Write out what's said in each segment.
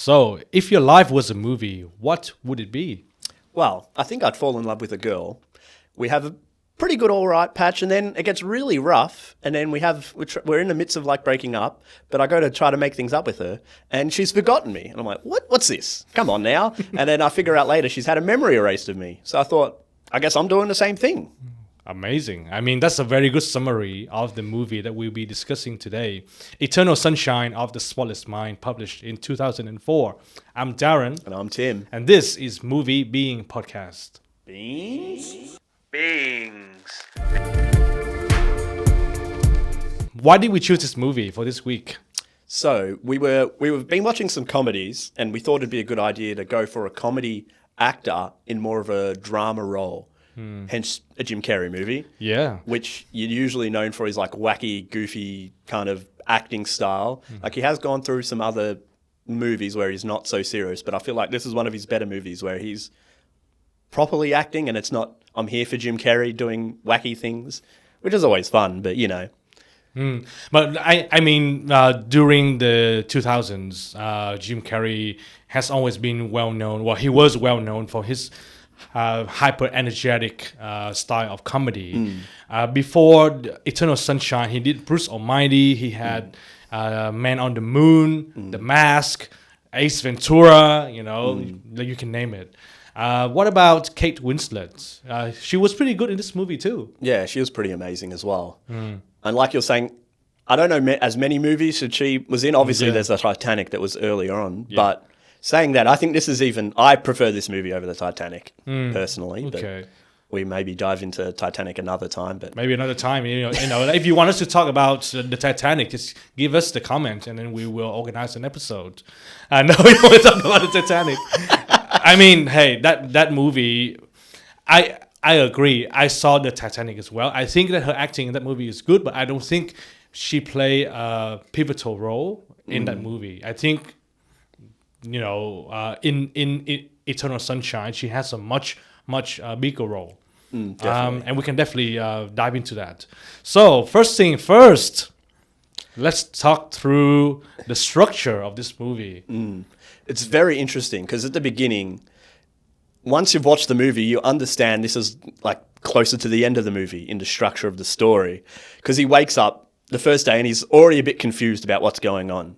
So, if your life was a movie, what would it be? Well, I think I'd fall in love with a girl. We have a pretty good all right patch, and then it gets really rough, and then we're in the midst of like breaking up, but I go to try to make things up with her, and she's forgotten me. And I'm like, what's this? Come on now. And then I figure out later she's had a memory erased of me. So I thought, I guess I'm doing the same thing. Amazing. I mean, that's a very good summary of the movie that we'll be discussing today. Eternal Sunshine of the Spotless Mind, published in 2004. I'm Darren. And I'm Tim. And this is Movie Being Podcast. Beings? Why did we choose this movie for this week? So we've been watching some comedies, and we thought it'd be a good idea to go for a comedy actor in more of a drama role. Hence a Jim Carrey movie. Yeah. Which you're usually known for his like wacky, goofy kind of acting style. Like he has gone through some other movies where he's not so serious, but I feel like this is one of his better movies where he's properly acting and it's not, I'm here for Jim Carrey doing wacky things, which is always fun, but you know. But I mean, during the 2000s, Jim Carrey has always been well known. Well, he was well known for his hyper energetic style of comedy. Before Eternal Sunshine, he did Bruce Almighty. He had Man on the Moon, The Mask, Ace Ventura. You know, you can name it. What about Kate Winslet? She was pretty good in this movie too. Yeah, she was pretty amazing as well. And like you're saying, I don't know as many movies that she was in. Obviously, there's the Titanic that was earlier on. But saying that, I think this is I prefer this movie over the Titanic, personally. Okay. But we maybe dive into Titanic another time. But maybe another time. You know, if you want us to talk about the Titanic, just give us the comment and then we will organize an episode. No, we don't want to talk about the Titanic. I mean, hey, that movie, I agree. I saw the Titanic as well. I think that her acting in that movie is good, but I don't think she played a pivotal role in that movie. I think, you know, in Eternal Sunshine, she has a much bigger role. And we can definitely dive into that. So, first thing first, let's talk through the structure of this movie. It's very interesting because at the beginning, once you've watched the movie, you understand this is like closer to the end of the movie in the structure of the story. Because he wakes up the first day and he's already a bit confused about what's going on.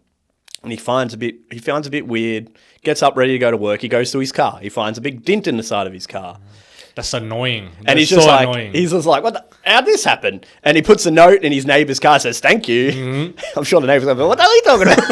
And he finds a bit weird, gets up ready to go to work. He goes to his car. He finds a big dent in the side of his car. That's annoying. And he's just like, how'd this happen? And he puts a note in his neighbor's car, says, thank you. I'm sure the neighbor's like, what the hell are you talking about?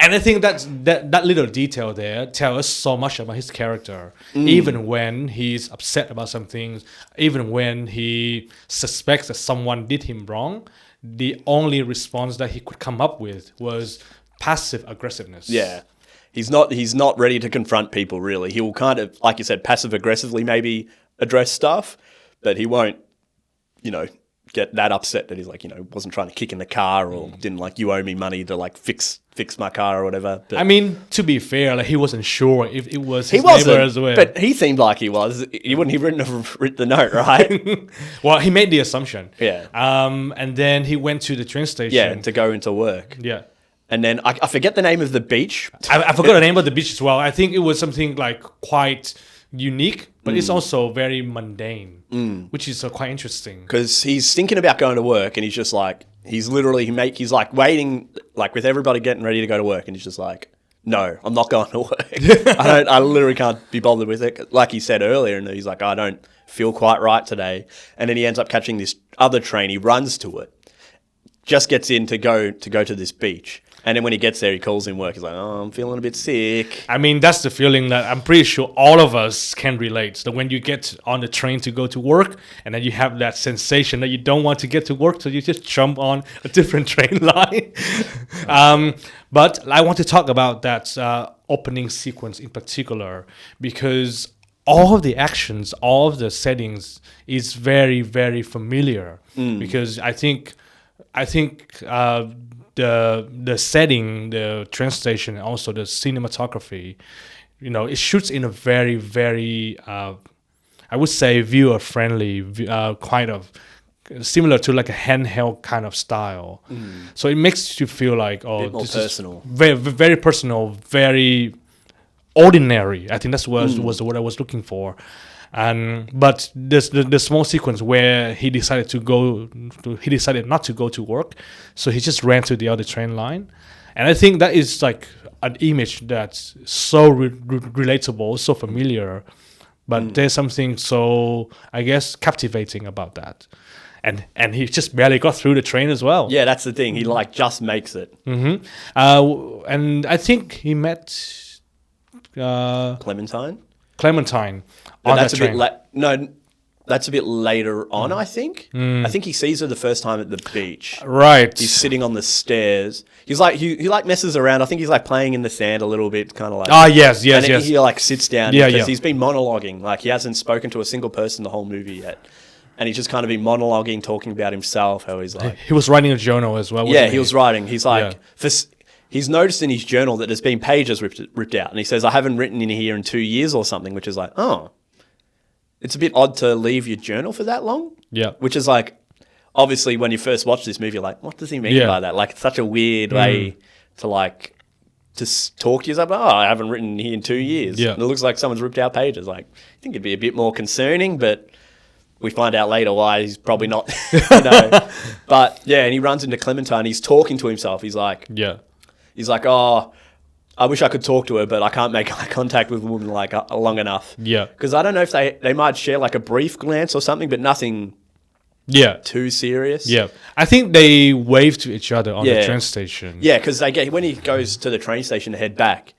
And I think that little detail there tells us so much about his character. Even when he's upset about some things, even when he suspects that someone did him wrong, the only response that he could come up with was passive aggressiveness. Yeah. He's not ready to confront people, really. He will kind of, like you said, passive aggressively maybe address stuff, but he won't, you know, get that upset that he's like, you know, wasn't trying to kick in the car or didn't like, you owe me money to like fix my car or whatever. But I mean, to be fair, like he wasn't sure if it was his neighbor as well. But he seemed like he was. He wouldn't have written the note, right? Well, he made the assumption. Yeah. And then he went to the train station. Yeah, to go into work. Yeah. And then I forget the name of the beach. I forgot the name of the beach as well. I think it was something like quite unique, but it's also very mundane, which is quite interesting. Because he's thinking about going to work and he's just like, he's like waiting, like with everybody getting ready to go to work. And he's just like, no, I'm not going to work. I literally can't be bothered with it. Like he said earlier, and he's like, I don't feel quite right today. And then he ends up catching this other train. He runs to it, just gets in to go to this beach. And then when he gets there, he calls in work. He's like, oh, I'm feeling a bit sick. I mean, that's the feeling that I'm pretty sure all of us can relate. So when you get on the train to go to work, and then you have that sensation that you don't want to get to work, so you just jump on a different train line. But I want to talk about that opening sequence in particular, because all of the actions, all of the settings is very, very familiar. Because I think the setting, the train station, and also the cinematography, you know, it shoots in a very, very, I would say, viewer-friendly, similar to like a handheld kind of style. So it makes you feel like, oh, bit more this personal. is very, very personal, very ordinary. I think that's was the word I was looking for. And but the small sequence where he decided not to go to work, so he just ran to the other train line, and I think that is like an image that's so relatable, so familiar, but there's something so, I guess, captivating about that. And he just barely got through the train as well. Yeah, that's the thing. He like just makes it. And I think he met Clementine. on That's that a train. bit that's a bit later on, I think. I think he sees her the first time at the beach. Right. He's sitting on the stairs. He's like he like messes around. I think he's like playing in the sand a little bit, kind of like. Ah, yes. And he like sits down because he's been monologuing. Like he hasn't spoken to a single person the whole movie yet. And he's just kind of been monologuing, talking about himself, how he's like... He was writing a journal as well. Yeah, he was writing. He's like... He's noticed in his journal that there's been pages ripped out. And he says, I haven't written in here in 2 years or something, which is like, oh, it's a bit odd to leave your journal for that long. Yeah. Which is like, obviously, when you first watch this movie, you're like, what does he mean by that? Like, it's such a weird way to like... to talk to yourself, I haven't written here in 2 years. Yeah. And it looks like someone's ripped out pages. Like, I think it'd be a bit more concerning, but... we find out later why he's probably not, But yeah, and he runs into Clementine. He's talking to himself. He's like, oh, I wish I could talk to her, but I can't make eye contact with a woman like long enough. Yeah. Because I don't know if they might share like a brief glance or something, but nothing too serious. Yeah. I think they wave to each other on the train station. Yeah, because when he goes to the train station to head back,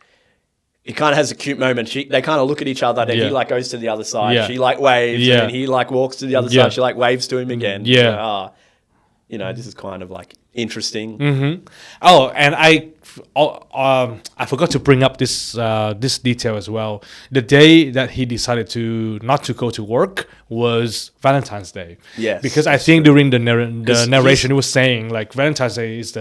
he kind of has a cute moment. They kind of look at each other. Then he like goes to the other side. Yeah. She like waves, and then he like walks to the other side. She like waves to him again. Yeah. Like, this is kind of like interesting. Oh, and I forgot to bring up this detail as well. The day that he decided not to go to work was Valentine's Day. Yes, because I think during the narration, he was saying like Valentine's Day is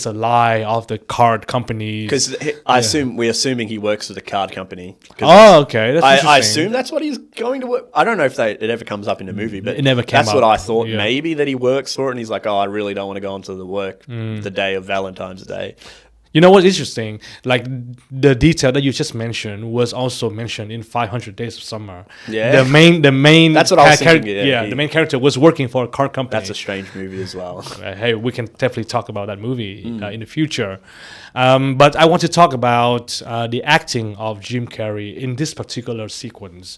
a lie of the card company. Because we're assuming he works for the card company. Oh, okay, that's interesting. I assume that's what he's going to work. I don't know if it ever comes up in the movie, but it never came that's up. what I thought. Maybe that he works for it, and he's like, oh, I really don't want to go into the work the day of Valentine's Day. You know what's interesting? Like the detail that you just mentioned was also mentioned in 500 Days of Summer. Yeah, the main. That's what I was thinking. The main character was working for a car company. That's a strange movie as well. Hey, we can definitely talk about that movie in the future. But I want to talk about the acting of Jim Carrey in this particular sequence.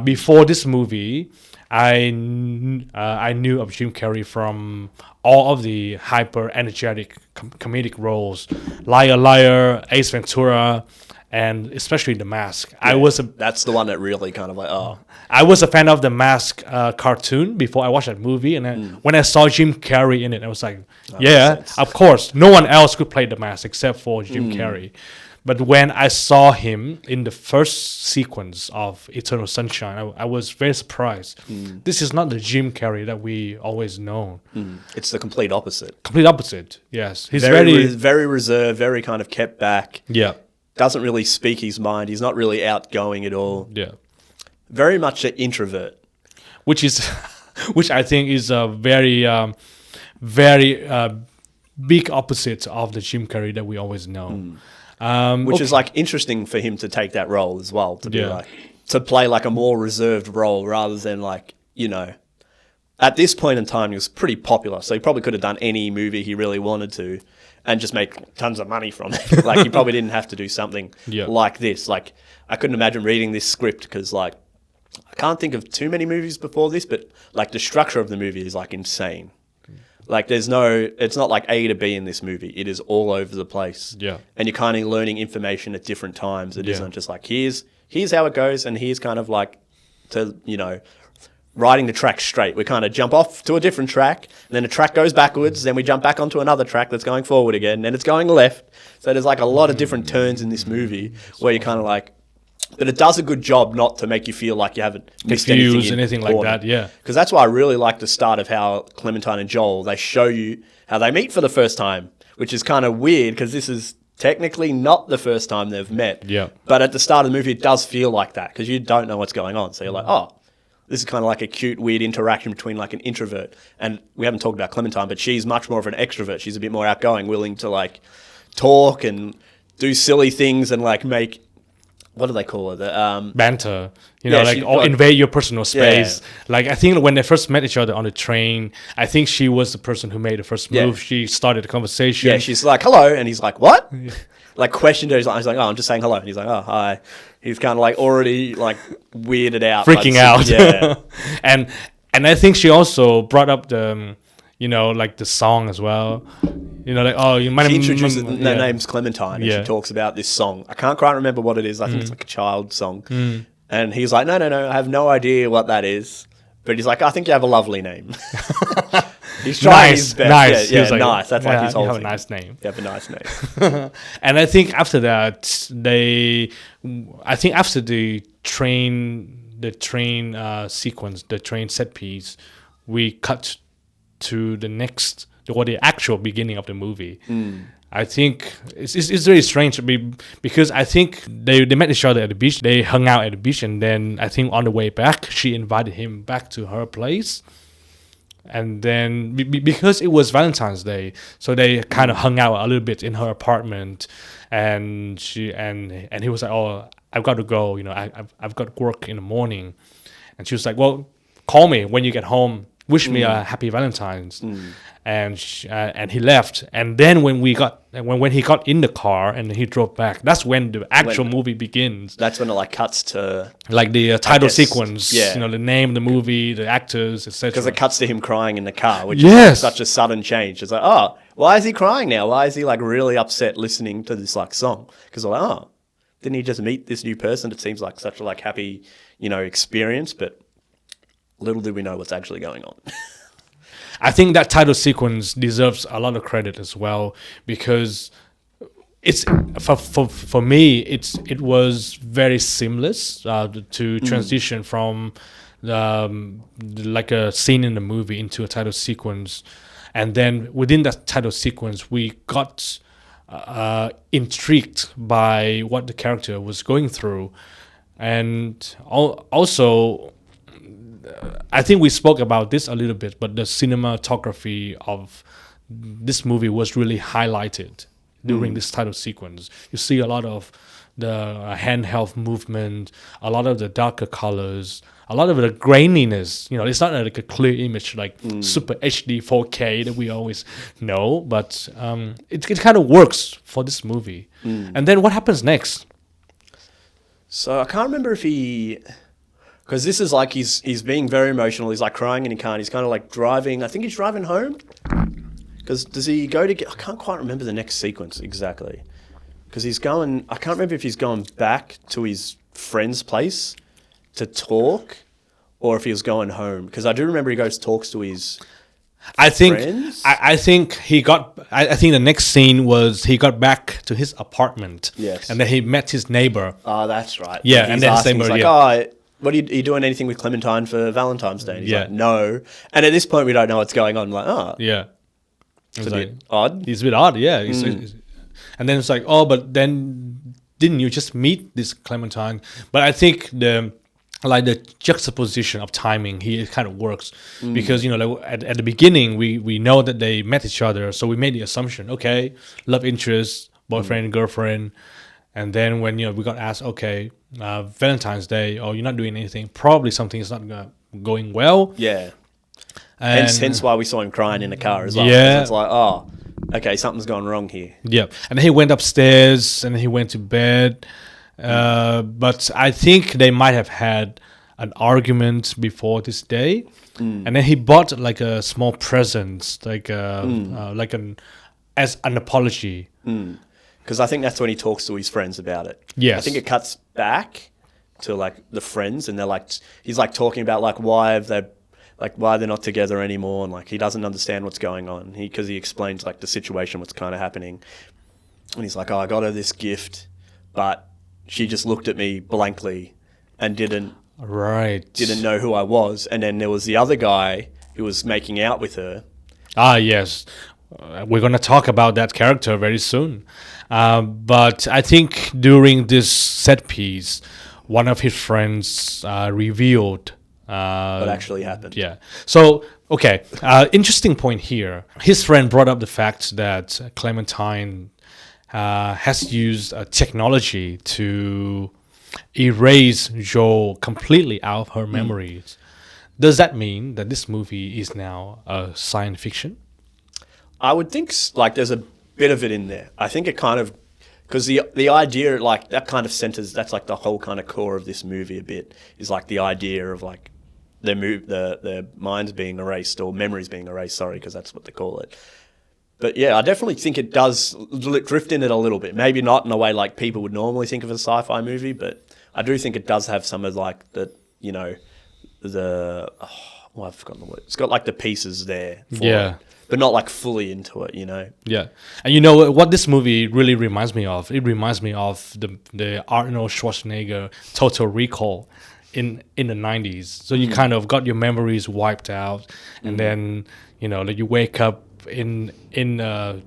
Before this movie, I knew of Jim Carrey from all of the hyper energetic comedic roles, Liar Liar, Ace Ventura, and especially The Mask. Yeah, that's the one that really kind of like, oh. I was a fan of The Mask cartoon before I watched that movie, and then when I saw Jim Carrey in it, I was like, of course, no one else could play The Mask except for Jim Carrey. But when I saw him in the first sequence of Eternal Sunshine, I was very surprised. This is not the Jim Carrey that we always know. It's the complete opposite. Complete opposite, yes. He's very reserved, very kind of kept back. Yeah. Doesn't really speak his mind. He's not really outgoing at all. Yeah. Very much an introvert. Which I think is a very big opposite of the Jim Carrey that we always know. Which is like interesting for him to take that role as well, to be like to play like a more reserved role rather than like, at this point in time he was pretty popular, so he probably could have done any movie he really wanted to and just make tons of money from it. Like he probably didn't have to do something like this. Like I couldn't imagine reading this script because like I can't think of too many movies before this, but like the structure of the movie is like insane. Like it's not like A to B in this movie. It is all over the place. Yeah. And you're kind of learning information at different times. It isn't just like, here's how it goes and here's kind of like riding the track straight. We kind of jump off to a different track, and then the track goes backwards, then we jump back onto another track that's going forward again, and then it's going left. So there's like a lot of different turns in this movie where you kind of like, but it does a good job not to make you feel like you haven't missed anything like that, yeah. Because that's why I really like the start of how Clementine and Joel, they show you how they meet for the first time, which is kind of weird because this is technically not the first time they've met. Yeah. But at the start of the movie, it does feel like that because you don't know what's going on. So you're like, oh, this is kind of like a cute, weird interaction between like an introvert. And we haven't talked about Clementine, but she's much more of an extrovert. She's a bit more outgoing, willing to like talk and do silly things and like make, what do they call it? Banter, or invade your personal space. Like, I think when they first met each other on the train, I think she was the person who made the first move. She started the conversation. Yeah, she's like, hello. And he's like, what? Like, questioned her. He's like, oh, I'm just saying hello. And he's like, oh, hi. He's kind of like already like weirded out. Freaking out. Yeah. and I think she also brought up the, like the song as well. Like, oh, you might have... She introduces... Her name's Clementine, and she talks about this song. I can't quite remember what it is. I think it's like a child song. And he's like, no, I have no idea what that is. But he's like, I think you have a lovely name. He's trying his best. Nice. Yeah, like, nice. That's like his whole thing. You have a nice name. You have a nice name. And I think after that, after the train sequence, the train set piece, we cut to the actual beginning of the movie. I think it's very strange because I think they met each other at the beach. They hung out at the beach, and then I think on the way back, she invited him back to her place. And then because it was Valentine's Day, so they kind of hung out a little bit in her apartment. And he was like, "Oh, I've got to go. I've got work in the morning." And she was like, "Well, call me when you get home. Wish me a happy Valentine's." And he left. And then when he got in the car and he drove back, that's when the actual movie begins. That's when it like cuts to like the title sequence. Yeah. The name of the movie, the actors, etc. Because it cuts to him crying in the car, which is like such a sudden change. It's like, oh, why is he crying now? Why is he like really upset listening to this like song? Because like, oh, didn't he just meet this new person? It seems like such a like happy, experience, but little do we know what's actually going on. I think that title sequence deserves a lot of credit as well, because it's for me it was very seamless to transition from like a scene in the movie into a title sequence, and then within that title sequence we got intrigued by what the character was going through, and also. I think we spoke about this a little bit, but the cinematography of this movie was really highlighted during this title sequence. You see a lot of the handheld movement, a lot of the darker colors, a lot of the graininess. It's not like a clear image like super HD 4K that we always know, but it kind of works for this movie. And then what happens next? So I can't remember if he... Because this is like he's being very emotional. He's like crying and he can't. He's kind of like driving. I think he's driving home. Because does he go to get... I can't quite remember the next sequence exactly. Because he's going... I can't remember if he's going back to his friend's place to talk or if he was going home. Because I do remember he talks to his friends. I think the next scene was he got back to his apartment. Yes. And then he met his neighbor. Oh, that's right. Yeah, and then his neighbor... He's like, what are you doing anything with Clementine for Valentine's Day? And he's like, no. And at this point, we don't know what's going on. I'm like, oh. Yeah. It's a bit odd. He's a bit odd, yeah. And then it's like, oh, but then didn't you just meet this Clementine? But I think the juxtaposition of timing here kind of works because, at the beginning, we know that they met each other. So we made the assumption, okay, love interest, boyfriend, girlfriend. And then when we got asked, okay, Valentine's Day, you're not doing anything, probably something is not going well. Yeah. And hence why we saw him crying in the car as well. Yeah. It's like, oh, okay, something's gone wrong here. Yeah. And then he went upstairs and he went to bed. But I think they might have had an argument before this day. And then he bought like a small present, like as an apology. Because I think that's when he talks to his friends about it. Yes. I think it cuts back to like the friends, and they're like, he's like talking about like why they're not together anymore, and like he doesn't understand what's going on. Because he explains like the situation, what's kind of happening, and he's like, oh, I got her this gift, but she just looked at me blankly and didn't know who I was. And then there was the other guy who was making out with her. Ah, yes. We're going to talk about that character very soon. But I think during this set piece, one of his friends revealed what actually happened. Yeah. So, okay. Interesting point here. His friend brought up the fact that Clementine has used technology to erase Joel completely out of her memories. Does that mean that this movie is now science fiction? I would think like there's a bit of it in there. I think it kind of, because the idea, like that kind of centers, that's like the whole kind of core of this movie a bit, is like the idea of like their minds being erased, or memories being erased, sorry, because that's what they call it. But yeah, I definitely think it does drift in it a little bit. Maybe not in a way like people would normally think of a sci-fi movie, but I do think it does have some of like the, you know, I've forgotten the word. It's got like the pieces there for it, but not like fully into it, you know? Yeah. And you know what this movie really reminds me of? It reminds me of the Arnold Schwarzenegger Total Recall in the 90s. So you kind of got your memories wiped out, and then, you know, like you wake up in a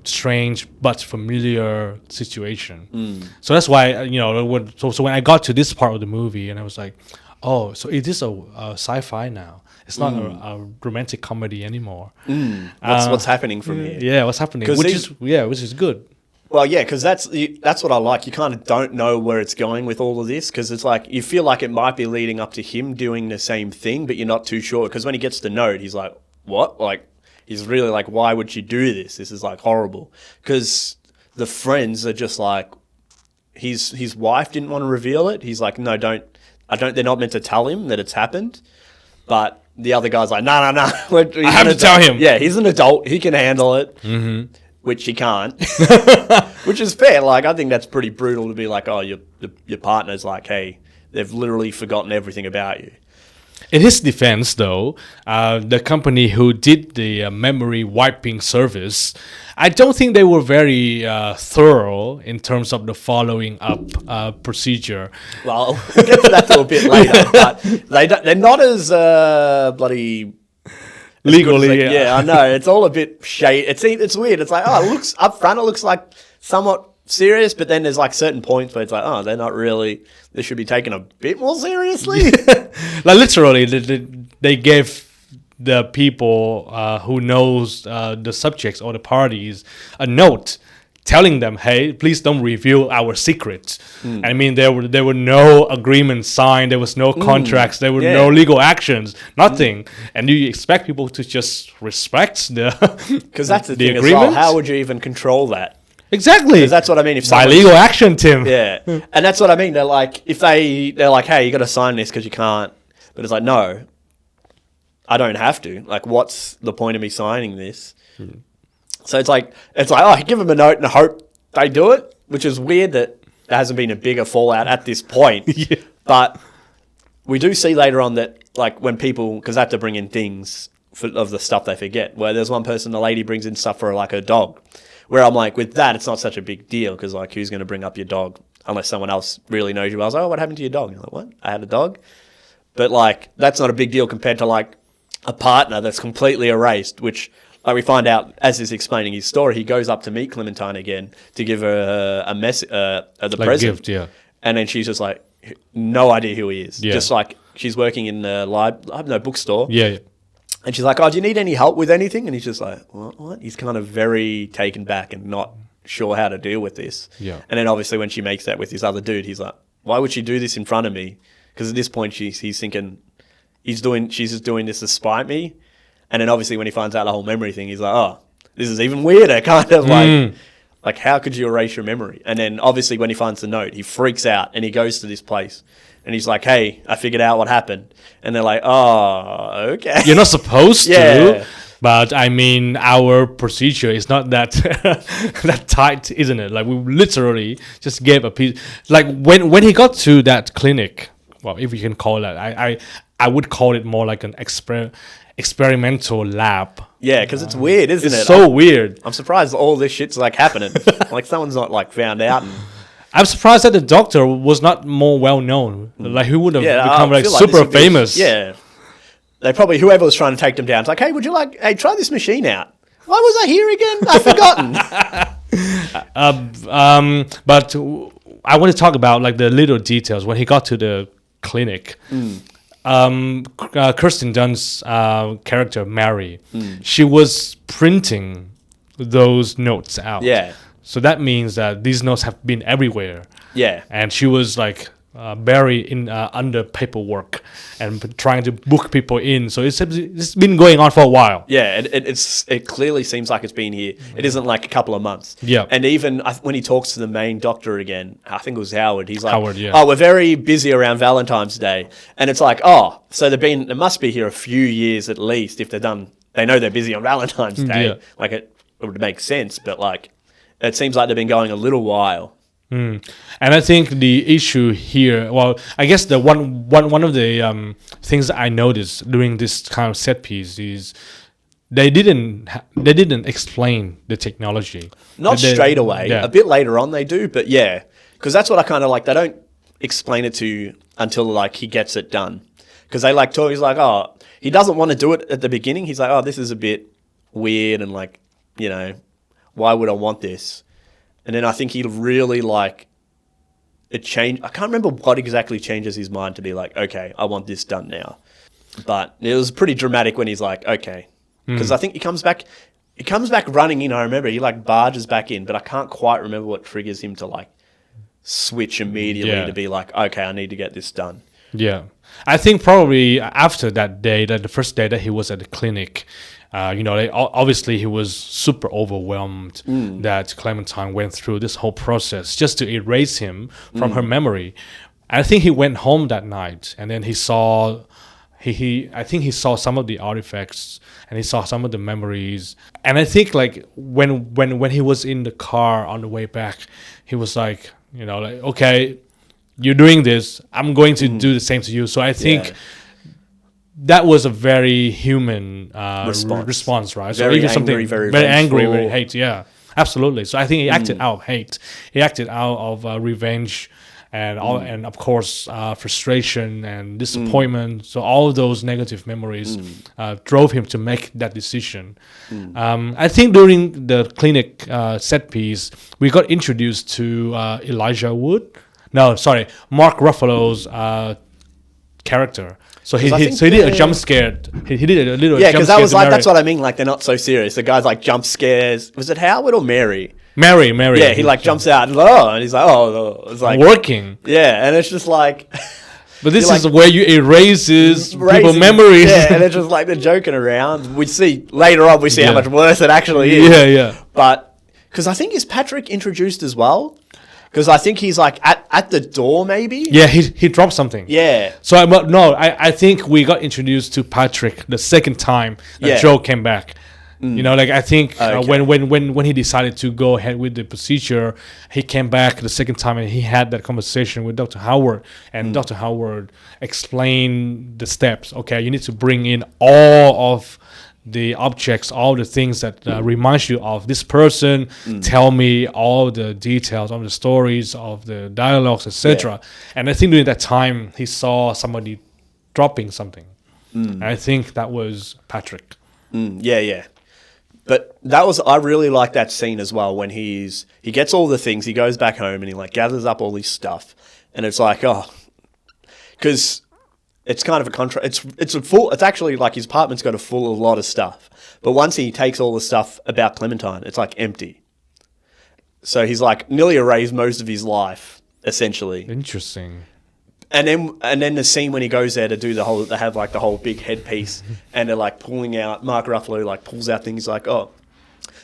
strange but familiar situation. So that's why, you know, so when I got to this part of the movie, and I was like, oh, so it is a sci-fi now. It's not a romantic comedy anymore. What's happening from here? Yeah, what's happening? Which is good. Well, yeah, because that's what I like. You kind of don't know where it's going with all of this, because it's like you feel like it might be leading up to him doing the same thing, but you're not too sure. Because when he gets the note, he's like, "What?" Like he's really like, "Why would she do this? This is like horrible." Because the friends are just like, his wife didn't want to reveal it. He's like, "No, don't. They're not meant to tell him that it's happened." But the other guy's like, "No. I have to tell him." Yeah, he's an adult. He can handle it. Mm-hmm. Which he can't, which is fair. Like, I think that's pretty brutal to be like, oh, your partner's like, hey, they've literally forgotten everything about you. In his defense, though, the company who did the memory wiping service, I don't think they were very thorough in terms of the following up procedure. Well, we'll get to that a little bit later, but they're not as bloody... Legally, yeah, I know. It's all a bit shady. It's weird. It's like, oh, it looks up front. It looks like somewhat serious, but then there's like certain points where it's like, oh, they're not really. They should be taken a bit more seriously. Like literally, they gave the people who knows the subjects or the parties a note telling them, hey, please don't reveal our secrets. I mean, there were no agreements signed, there was no contracts, there were no legal actions, nothing. And you expect people to just respect the because that's the thing agreement? As well. How would you even control that? Exactly. Because that's what I mean. If by legal action, Tim. Yeah, and that's what I mean. They're like, they're like, hey, you got to sign this because you can't. But it's like, no, I don't have to. Like, what's the point of me signing this? So it's like, oh, give them a note and hope they do it, which is weird that there hasn't been a bigger fallout at this point. Yeah. But we do see later on that, like, when people, because they have to bring in things of the stuff they forget, where there's one person, the lady brings in stuff for, like, her dog, where I'm like, with that, it's not such a big deal, because, like, who's going to bring up your dog unless someone else really knows you? I was like, oh, what happened to your dog? And you're like, what? I had a dog? But, like, that's not a big deal compared to, like, a partner that's completely erased, which... Like we find out, as he's explaining his story, he goes up to meet Clementine again to give her a message, the like present. Gift, yeah. And then she's just like, no idea who he is. Yeah. Just like she's working in the bookstore. Yeah. And she's like, oh, do you need any help with anything? And he's just like, what? He's kind of very taken back and not sure how to deal with this. Yeah. And then obviously when she makes that with this other dude, he's like, why would she do this in front of me? Because at this point he's thinking, she's just doing this to spite me. And then obviously when he finds out the whole memory thing, he's like, oh, this is even weirder, kind of like how could you erase your memory? And then obviously when he finds the note, he freaks out and he goes to this place and he's like, hey, I figured out what happened. And they're like, oh, okay. You're not supposed to. But I mean, our procedure is not that that tight, isn't it? Like we literally just gave a piece. Like when he got to that clinic, well, if you can call that, I would call it more like an experimental lab. Yeah, because it's weird, isn't it? It's so weird. I'm surprised all this shit's like happening. Like someone's not like found out. And... I'm surprised that the doctor was not more well known. Like who would have become like super famous? Yeah, they probably whoever was trying to take them down. It's like, hey, try this machine out. Why was I here again? I've forgotten. But I want to talk about like the little details when he got to the clinic. Kirsten Dunst's character Mary, she was printing those notes out. Yeah. So that means that these notes have been everywhere. Yeah. And she was like buried in under paperwork and trying to book people in. So it's been going on for a while. Yeah, it clearly seems like it's been here. It isn't like a couple of months. Yeah. And even when he talks to the main doctor again, I think it was Howard, he's like, Howard, yeah. oh, we're very busy around Valentine's Day. And it's like, oh, so they must be here a few years at least if they know they're busy on Valentine's Day. Yeah. Like it would make sense, but like it seems like they've been going a little while. And I think the issue here, well, I guess the one of the things that I noticed during this kind of set piece is they didn't explain the technology. Not straight away. Yeah. A bit later on they do, but yeah, because that's what I kind of like. They don't explain it to you until like he gets it done, because they like talk. He's like, oh, he doesn't want to do it at the beginning. He's like, oh, this is a bit weird and like, you know, why would I want this? And then I think he really like it changed. I can't remember what exactly changes his mind to be like, okay, I want this done now. But it was pretty dramatic when he's like, okay, because I think he comes back running in. I remember he like barges back in, but I can't quite remember what triggers him to like switch immediately to be like, okay, I need to get this done. Yeah, I think probably after that day, the first day that he was at the clinic, obviously he was super overwhelmed that Clementine went through this whole process just to erase him from her memory. I think he went home that night and then he saw, I think he saw some of the artifacts and he saw some of the memories. And I think like when he was in the car on the way back, he was like, like, okay, you're doing this, I'm going to do the same to you. So I think that was a very human response, right? Very so even angry, something very angry, vengeful. very hate. Yeah, absolutely. So I think he acted out of hate. He acted out of revenge, and and of course frustration and disappointment. So all of those negative memories drove him to make that decision. I think during the clinic set piece, we got introduced to Elijah Wood. No, sorry, Mark Ruffalo's character. So he did a jump scare. He did a little Yeah, jump because scare. that was like, Mary. that's what I mean. Like they're not so serious. The guy's like jump scares. Was it Howard or Mary? Mary. Yeah, he like jumps out and he's like, oh, it's like working. Yeah, and it's just like. But this is like, where you erases people's memories. Yeah, and it's just like they're joking around. We see later on, how much worse it actually is. Yeah. But because I think is Patrick introduced as well. Because I think he's like at the door, maybe. Yeah, he dropped something. Yeah. So I think we got introduced to Patrick the second time that Joe came back. I think when he decided to go ahead with the procedure, he came back the second time and he had that conversation with Dr. Howard, and Dr. Howard explained the steps. Okay, you need to bring in all of the objects, all the things that reminds you of this person. Tell me all the details of the stories, of the dialogues, etc. And I think during that time he saw somebody dropping something. And I think that was Patrick. Yeah. But I really like that scene as well when he gets all the things, he goes back home and he like gathers up all this stuff, and it's like, because it's kind of a contrast. It's actually like his apartment's got a lot of stuff. But once he takes all the stuff about Clementine, it's like empty. So he's like nearly erased most of his life, essentially. Interesting. And then the scene when he goes there to do they have like the whole big headpiece and they're like pulling out, Mark Ruffalo like pulls out things like, oh,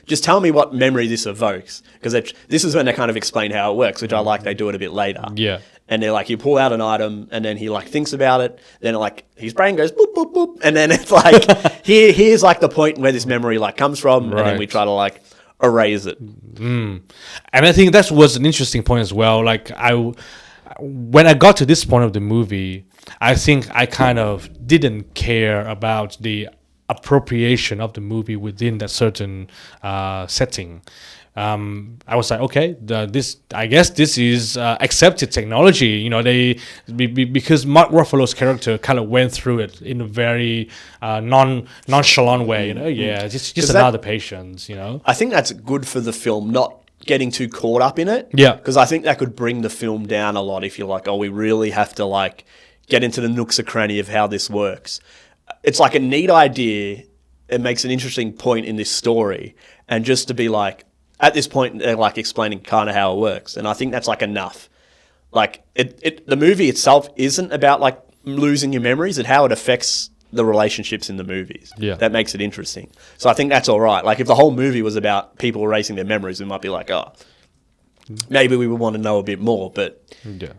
just tell me what memory this evokes. Because this is when they kind of explain how it works, which I like they do it a bit later. Yeah. And they're like, you pull out an item, and then he like thinks about it. Then like his brain goes boop boop boop, and then it's like here's like the point where this memory like comes from, and then we try to like erase it. And I think that was an interesting point as well. Like when I got to this point of the movie, I think I kind of didn't care about the appropriation of the movie within that certain setting. I was like, okay, I guess this is accepted technology. Because Mark Ruffalo's character kind of went through it in a very nonchalant way. Just another patient. I think that's good for the film, not getting too caught up in it. Yeah, because I think that could bring the film down a lot if you're like, oh, we really have to like get into the nooks and cranny of how this works. It's like a neat idea. It makes an interesting point in this story. And just to be like, at this point, they're like explaining kind of how it works. And I think that's like enough. Like the movie itself isn't about like losing your memories and how it affects the relationships in the movies. Yeah. That makes it interesting. So I think that's all right. Like if the whole movie was about people erasing their memories, we might be like, oh, maybe we would want to know a bit more, but yeah.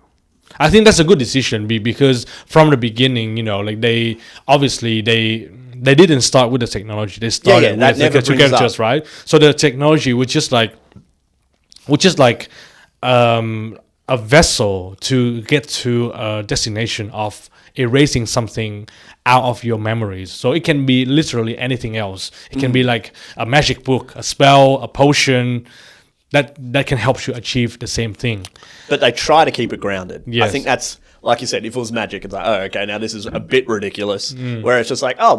I think that's a good decision because from the beginning, you know, like they didn't start with the technology. They started that with never the brings up. characters, right? So the technology was just like a vessel to get to a destination of erasing something out of your memories. So it can be literally anything else. It can be like a magic book, a spell, a potion that can help you achieve the same thing. But they try to keep it grounded. Yes. I think that's, like you said, if it was magic, it's like, oh, okay, now this is a bit ridiculous. Where it's just like, oh,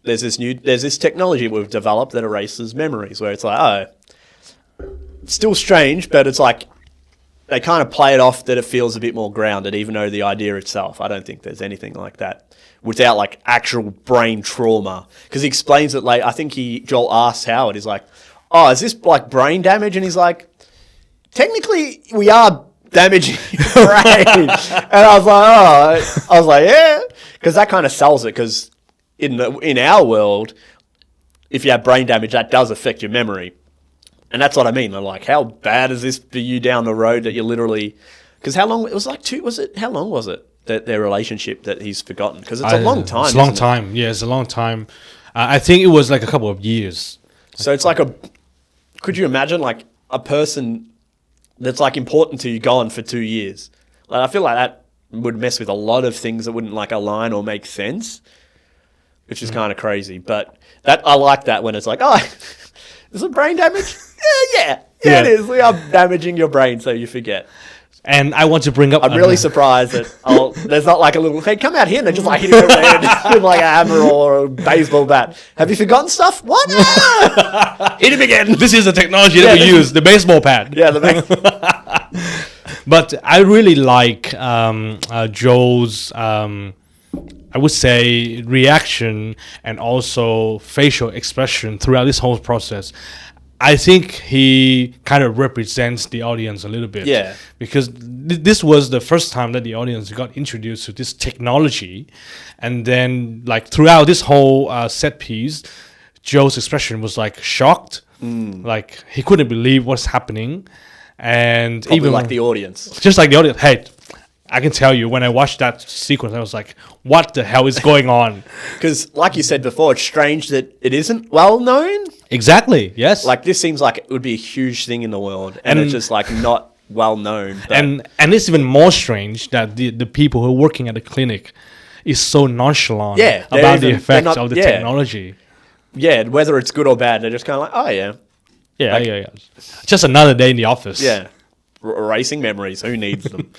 there's this technology we've developed that erases memories. Where it's like, oh, still strange, but it's like they kind of play it off that it feels a bit more grounded, even though the idea itself, I don't think there's anything like that without like actual brain trauma. Because he explains it I think Joel asks Howard, he's like, oh, is this like brain damage? And he's like, technically we are damaging your brain. And I was like, yeah, because that kind of sells it. Because in our world, if you have brain damage, that does affect your memory. And that's what I mean. I'm like, how bad is this for you down the road that you literally... Because how long... It was like how long was it, that their relationship that he's forgotten? Because it's a long time, It's a long time. Yeah, it's a long time. I think it was like a couple of years. So it's like could you imagine like a person that's like important to you gone for 2 years? Like I feel like that would mess with a lot of things that wouldn't like align or make sense, which is kind of crazy. But I like that when it's like, oh, is it brain damage? Yeah, it is. We are damaging your brain so you forget. And I want to bring up... I'm really surprised that there's not like a little, hey, come out here, and they're just like hitting over the head with like a hammer or a baseball bat. Have you forgotten stuff? What? Hit him again. This is the technology that we use, the baseball pad. Yeah, But I really like Joe's, I would say, reaction and also facial expression throughout this whole process. I think he kind of represents the audience a little bit. Yeah. Because this was the first time that the audience got introduced to this technology. And then, like, throughout this whole set piece, Joe's expression was, like, shocked. Like, he couldn't believe what's happening. And probably even like the audience. Just like the audience. Hey, I can tell you, when I watched that sequence, I was like, what the hell is going on? Because, like you said before, it's strange that it isn't well known. Exactly, yes. Like, this seems like it would be a huge thing in the world, and it's just, like, not well known. And it's even more strange that the people who are working at the clinic is so nonchalant about the effects of the technology. Yeah, whether it's good or bad, they're just kind of like, oh, yeah. Yeah. Just another day in the office. Yeah. Erasing memories. Who needs them?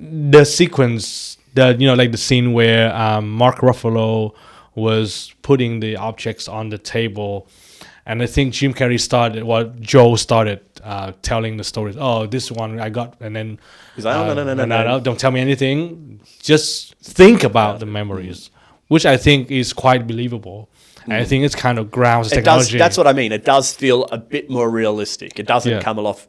The sequence, like the scene where Mark Ruffalo was putting the objects on the table, and I think Jim Carrey Joe started telling the stories. Oh, this one I got, and then he's like, no, don't tell me anything. Just think about the memories, which I think is quite believable. And I think it's kind of grounds technology. That's what I mean. It does feel a bit more realistic. It doesn't come off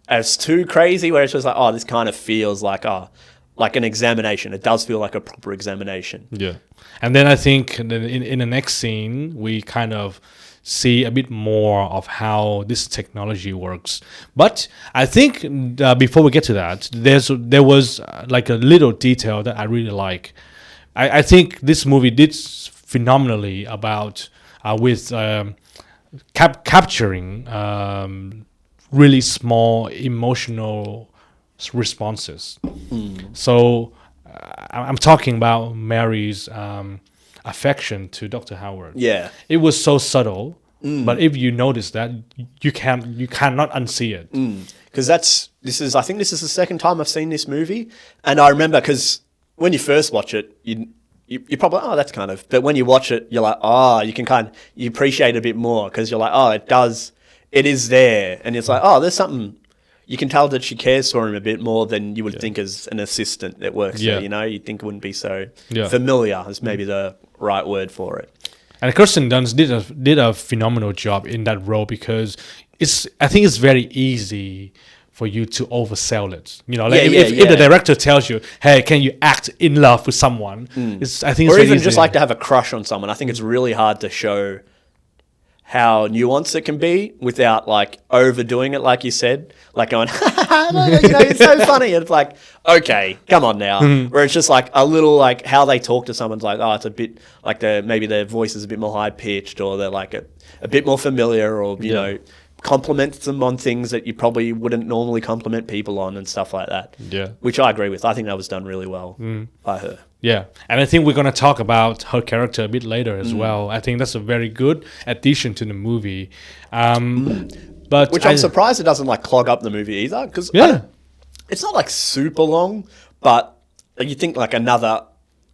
as too crazy, where it's just like, oh, this kind of feels like an examination. It does feel like a proper examination. Yeah. And then I think in the next scene, we kind of see a bit more of how this technology works. But I think before we get to that, there was like a little detail that I really like. I think this movie did phenomenally about with capturing really small emotional responses. So I'm talking about Mary's affection to Dr. Howard. Yeah, it was so subtle, but if you notice that, you cannot unsee it. Because I think this is the second time I've seen this movie, and I remember because when you first watch it, you probably, oh, that's kind of... But when you watch it, you're like, oh, you appreciate it a bit more because you're like, oh, it is there. And it's like, oh, there's something... you can tell that she cares for him a bit more than you would think as an assistant that works Yeah. there. You know, you'd think it wouldn't be so Yeah. familiar. Is maybe the right word for it. And Kirsten Dunst did a phenomenal job in that role because I think it's very easy for you to oversell it. You know, like if the director tells you, "Hey, can you act in love with someone?" I think, or it's even easy. just like to have a crush on someone. I think it's really hard to show how nuanced it can be without like overdoing it, like you said, like going, you know, it's so funny. And it's like, okay, come on now. Where it's just like a little like how they talk to someone's like, oh, it's a bit like maybe their voice is a bit more high pitched, or they're like a bit more familiar, or you know, compliments them on things that you probably wouldn't normally compliment people on and stuff like that. Yeah. Which I agree with. I think that was done really well by her. Yeah, and I think we're going to talk about her character a bit later as well. I think that's a very good addition to the movie. But Which I'm surprised it doesn't like clog up the movie either, because it's not like super long, but you think like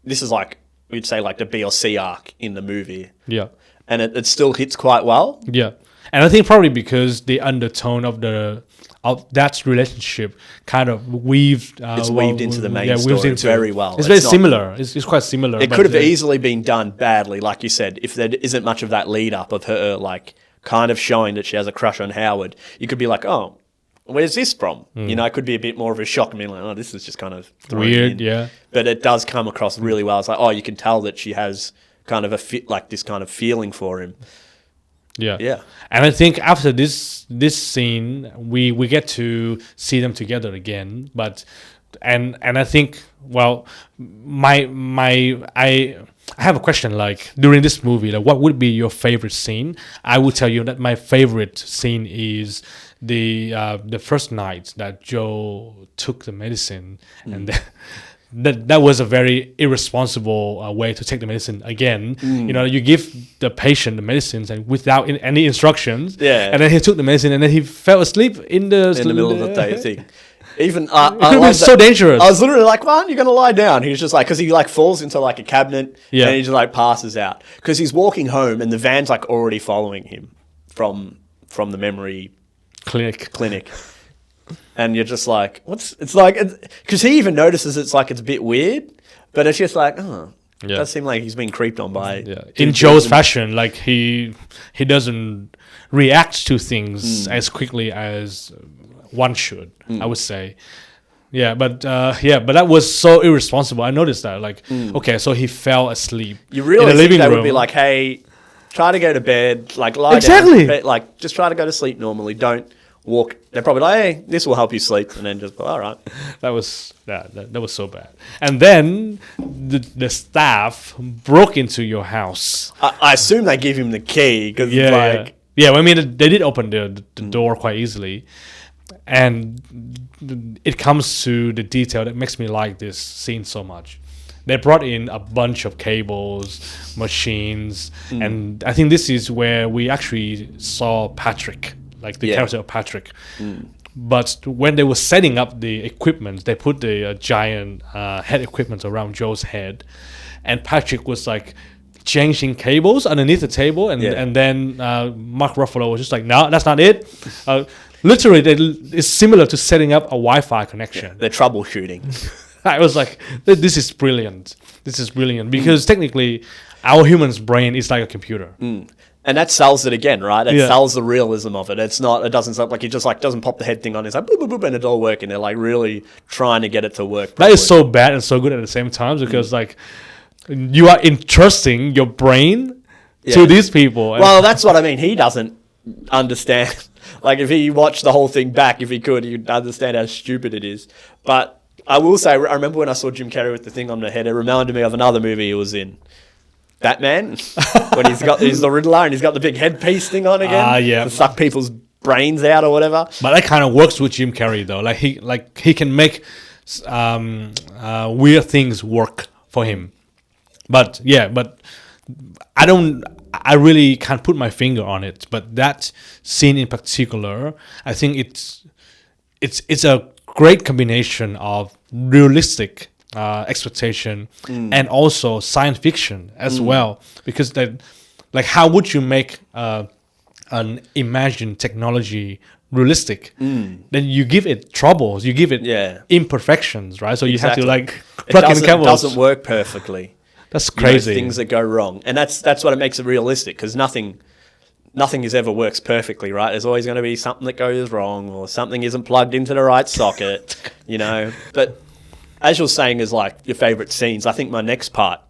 this is like, we'd say like the B or C arc in the movie. Yeah. And it still hits quite well. Yeah. And I think probably because the undertone of that relationship kind of weaved... it's weaved into the main story very well. It's very similar. It's quite similar. It could have easily been done badly, like you said, if there isn't much of that lead up of her like kind of showing that she has a crush on Howard. You could be like, oh, where's this from? You know, it could be a bit more of a shock and be like, oh, this is just kind of weird, in. But it does come across really well. It's like, oh, you can tell that she has kind of this kind of feeling for him. Yeah. And I think after this scene, we get to see them together again. But and I think, well, I have a question. Like during this movie, like what would be your favorite scene? I will tell you that my favorite scene is the first night that Joe took the medicine, and that was a very irresponsible way to take the medicine again. You know, you give the patient the medicines and without any instructions. Yeah. And then he took the medicine and then he fell asleep in the middle of the day thing. Even it could be so dangerous. I was literally like, "Why aren't you going to lie down?" He was just like, because he like falls into like a cabinet and he just like passes out because he's walking home and the van's like already following him from the memory clinic. And you're just like, it's like, because he even notices it's like, it's a bit weird, but it's just like, it does seem like he's being creeped on by. Yeah. In Joe's fashion, like he doesn't react to things as quickly as one should, I would say. Yeah, but that was so irresponsible. I noticed that, like, okay, so he fell asleep. You really in the think living they room. would be like, hey, try to go to bed, like lie Exactly. down, like just try to go to sleep normally. Don't walk. They're probably like, hey, this will help you sleep, and then just all right. That was so bad. And then the staff broke into your house. I assume they give him the key because I mean they did open the door quite easily, and it comes to the detail that makes me like this scene so much. They brought in a bunch of cables, machines, and I think this is where we actually saw Patrick, like the character of Patrick. But when they were setting up the equipment, they put the giant head equipment around Joe's head, and Patrick was like changing cables underneath the table, and then Mark Ruffalo was just like, no, that's not it. Literally, it's similar to setting up a Wi-Fi connection. Yeah, they're troubleshooting. I was like, this is brilliant. This is brilliant because technically, our human's brain is like a computer. And that sells it again, right? It sells the realism of it. It's not. It doesn't sound like it just like doesn't pop the head thing on. It's like boop, boop, boop, and it's all working. They're like really trying to get it to work properly. That is so bad and so good at the same time because like you are entrusting your brain to these people. Well, that's what I mean. He doesn't understand. Like if he watched the whole thing back, if he could, he'd understand how stupid it is. But I will say, I remember when I saw Jim Carrey with the thing on the head, it reminded me of another movie he was in. Batman, when he's the Riddler and he's got the big headpiece thing on again to suck people's brains out or whatever. But that kind of works with Jim Carrey though. He can make weird things work for him. But I really can't put my finger on it. But that scene in particular, I think it's a great combination of realistic expectation and also science fiction as well, because how would you make an imagined technology realistic, then you give it troubles, you give it imperfections, right? So you have to like plug in cables. It doesn't work perfectly. That's crazy. You know, things that go wrong, and that's what it makes it realistic, because nothing is ever works perfectly, right? There's always going to be something that goes wrong, or something isn't plugged into the right socket, you know. But as you're saying, is like your favorite scenes. I think my next part,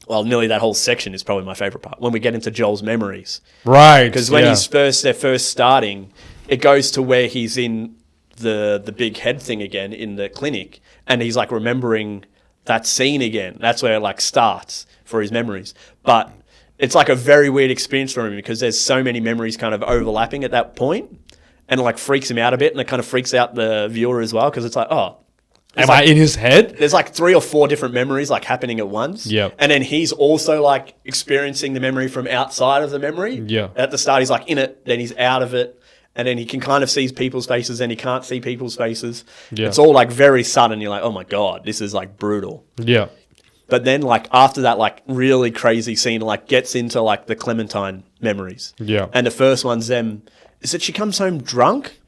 well, nearly that whole section is probably my favorite part, when we get into Joel's memories, right? Because when they're first starting, it goes to where he's in the big head thing again in the clinic, and he's like remembering that scene again. That's where it like starts for his memories, but it's like a very weird experience for him, because there's so many memories kind of overlapping at that point, and it like freaks him out a bit, and it kind of freaks out the viewer as well, because it's like, oh, am I in his head? There's like 3 or 4 different memories like happening at once. Yeah. And then he's also like experiencing the memory from outside of the memory. Yeah. At the start, he's like in it, then he's out of it, and then he can kind of see people's faces, and he can't see people's faces. Yeah. It's all like very sudden. You're like, oh my God, this is like brutal. Yeah. But then like after that like really crazy scene, like gets into like the Clementine memories. Yeah. And the first one's them, is that she comes home drunk?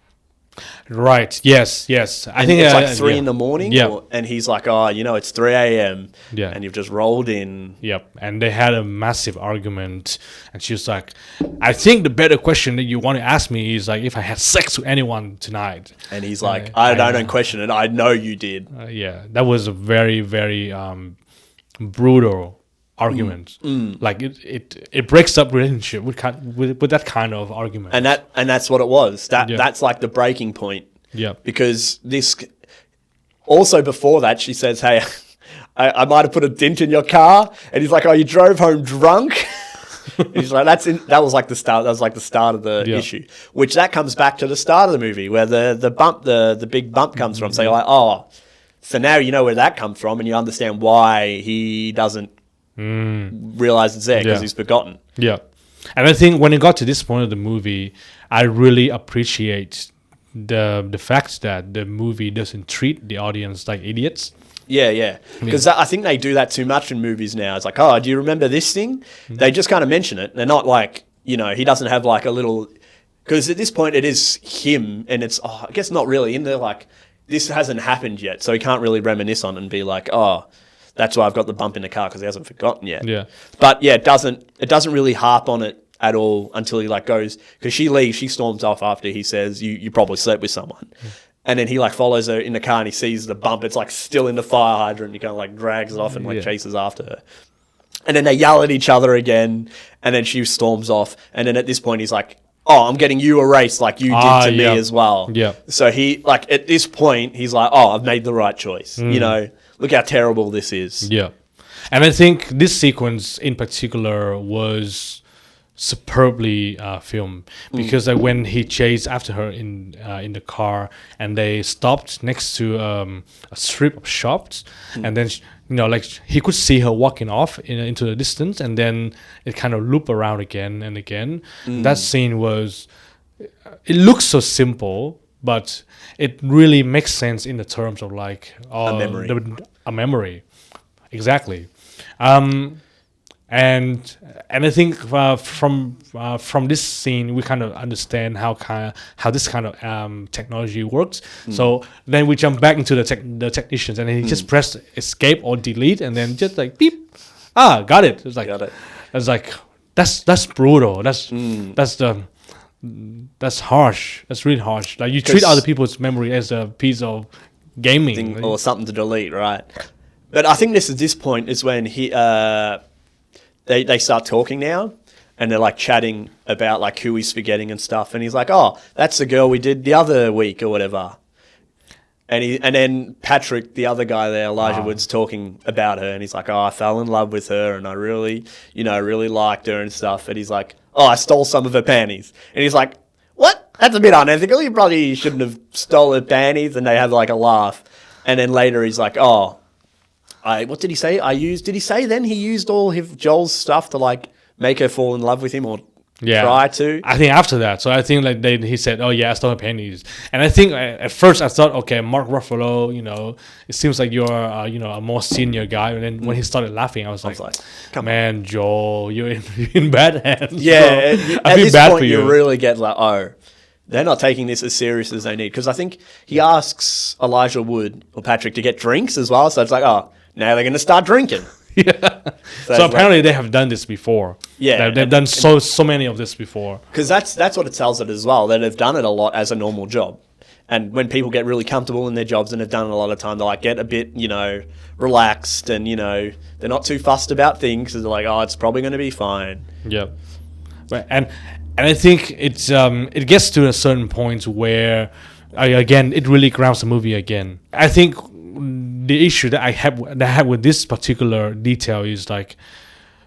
Right. Yes. I think it's like 3 in the morning. Yeah. And he's like, oh, you know, it's 3 a.m. Yeah. And you've just rolled in. Yep. And they had a massive argument. And she was like, I think the better question that you want to ask me is like, if I had sex with anyone tonight. And he's like, I don't question it. I know you did. Yeah. That was a very, very brutal argument. Like it breaks up relationship with that kind of argument. And that's what it was. That's like the breaking point. Yeah. Because this also before that she says, hey, I might have put a dent in your car, and he's like, oh, you drove home drunk. He's like, that was like the start. That was like the start of the issue, which that comes back to the start of the movie where the big bump comes from. So you're like, oh, so now you know where that comes from, and you understand why he doesn't realize it's there, because he's forgotten. Yeah. And I think when it got to this point of the movie, I really appreciate the fact that the movie doesn't treat the audience like idiots. Yeah. Because I think they do that too much in movies now. It's like, oh, do you remember this thing? They just kind of mention it. They're not like, you know, he doesn't have like a little... Because at this point it is him, and it's, I guess not really in there, like, this hasn't happened yet, so he can't really reminisce on it and be like, oh, that's why I've got the bump in the car, because he hasn't forgotten yet. Yeah. But yeah, it doesn't really harp on it at all until he like goes, because she leaves, she storms off after he says, you probably slept with someone. And then he like follows her in the car, and he sees the bump. It's like still in the fire hydrant. He kind of like drags it off and like chases after her. And then they yell at each other again, and then she storms off. And then at this point he's like, oh, I'm getting you erased like you did to me as well. Yeah. So he like at this point he's like, oh, I've made the right choice. You know, look how terrible this is. Yeah. And I think this sequence in particular was superbly filmed, because when he chased after her in the car, and they stopped next to a strip of shops, and then like he could see her walking off into the distance, and then it kind of loop around again and again. That scene it looks so simple, but it really makes sense in the terms of like a memory. Exactly. And I think from this scene we kind of understand how this kind of technology works. So then we jump back into the technicians, and then he just pressed escape or delete, and then just like beep, got it. It's like that's brutal. That's harsh. That's really harsh. Like you treat other people's memory as a piece of gaming or something to delete, right? But I think this point is when he they start talking now, and they're like chatting about like who he's forgetting and stuff, and he's like, oh, that's the girl we did the other week or whatever. And then Patrick, the other guy there, Elijah Wood's talking about her, and he's like, oh, I fell in love with her, and I really liked her and stuff. And he's like, oh, I stole some of her panties. And he's like, what? That's a bit unethical. You probably shouldn't have stole her panties. And they have like a laugh. And then later he's like, oh, what did he say? Did he say then he used all Joel's stuff to like make her fall in love with him, or try to? I think after that. So I think like he said, oh yeah, I stole her panties. And I think at first I thought, okay, Mark Ruffalo, it seems like you're a more senior guy. And then when he started laughing, I was like come on, Joel, you're in bad hands. Yeah, at this point you really get like, oh, they're not taking this as serious as they need. Because I think he asks Elijah Wood or Patrick to get drinks as well. So it's like, oh, now they're going to start drinking. Yeah. So apparently they have done this before. Yeah. They've done so many of this before. Because that's what it tells it as well, that they've done it a lot as a normal job. And when people get really comfortable in their jobs and have done it a lot of time, they like get a bit, relaxed and, they're not too fussed about things because they're like, oh, it's probably going to be fine. Yeah. Right. And I think it gets to a certain point where, again, it really grounds the movie again. I think the issue that I have with this particular detail is like,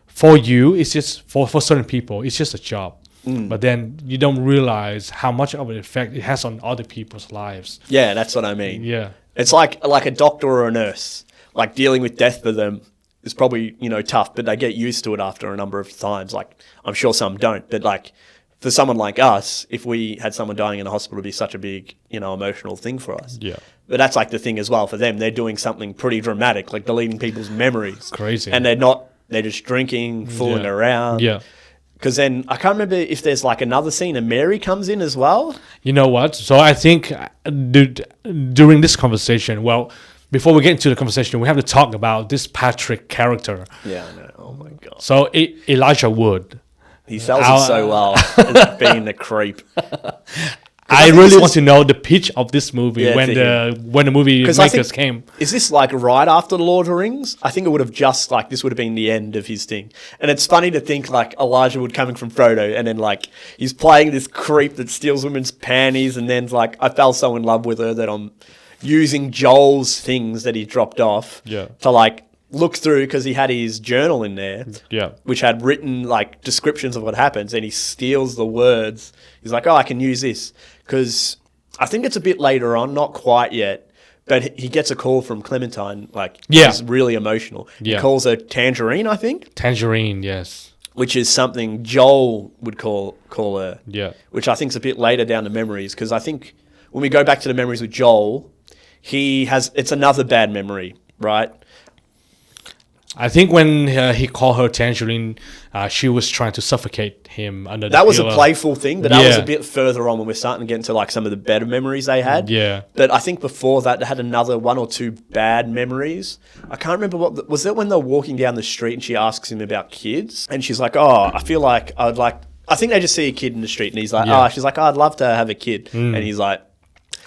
for you, it's just, for certain people, it's just a job. But then you don't realize how much of an effect it has on other people's lives. Yeah, that's what I mean. Yeah. It's like a doctor or a nurse. Like dealing with death for them is probably, tough, but they get used to it after a number of times. Like I'm sure some don't. But like for someone like us, if we had someone dying in a hospital, it'd be such a big, emotional thing for us. Yeah. But that's like the thing as well for them. They're doing something pretty dramatic, like deleting people's memories. Crazy. And they're just drinking, fooling around. Yeah. Because then I can't remember if there's like another scene and Mary comes in as well. You know what? So I think during this conversation, well, before we get into the conversation, we have to talk about this Patrick character. Yeah, I know. Oh my God. So Elijah Wood. He sells it so well as being the creep. I really want to know the pitch of this movie when the movie makers came. Is this like right after The Lord of the Rings? I think it would have just like, this would have been the end of his thing. And it's funny to think like Elijah Wood coming from Frodo and then like he's playing this creep that steals women's panties and then like, I fell so in love with her that I'm using Joel's things that he dropped off to like look through because he had his journal in there, which had written like descriptions of what happens, and he steals the words. He's like, oh, I can use this because I think it's a bit later on, not quite yet, but he gets a call from Clementine. Like, he's really emotional. He calls her Tangerine, I think. Tangerine, yes. Which is something Joel would call her. Yeah. Which I think is a bit later down the memories because I think when we go back to the memories with Joel, it's another bad memory, right? I think when he called her Tangerine, she was trying to suffocate him under the That was pillow. a playful thing, but that was a bit further on when we're starting to get into like some of the better memories they had. Yeah. But I think before that, they had another one or two bad memories. I can't remember was it when they're walking down the street and she asks him about kids? And she's like, oh, I feel like I think they just see a kid in the street and he's like, she's like, oh, I'd love to have a kid. And he's like,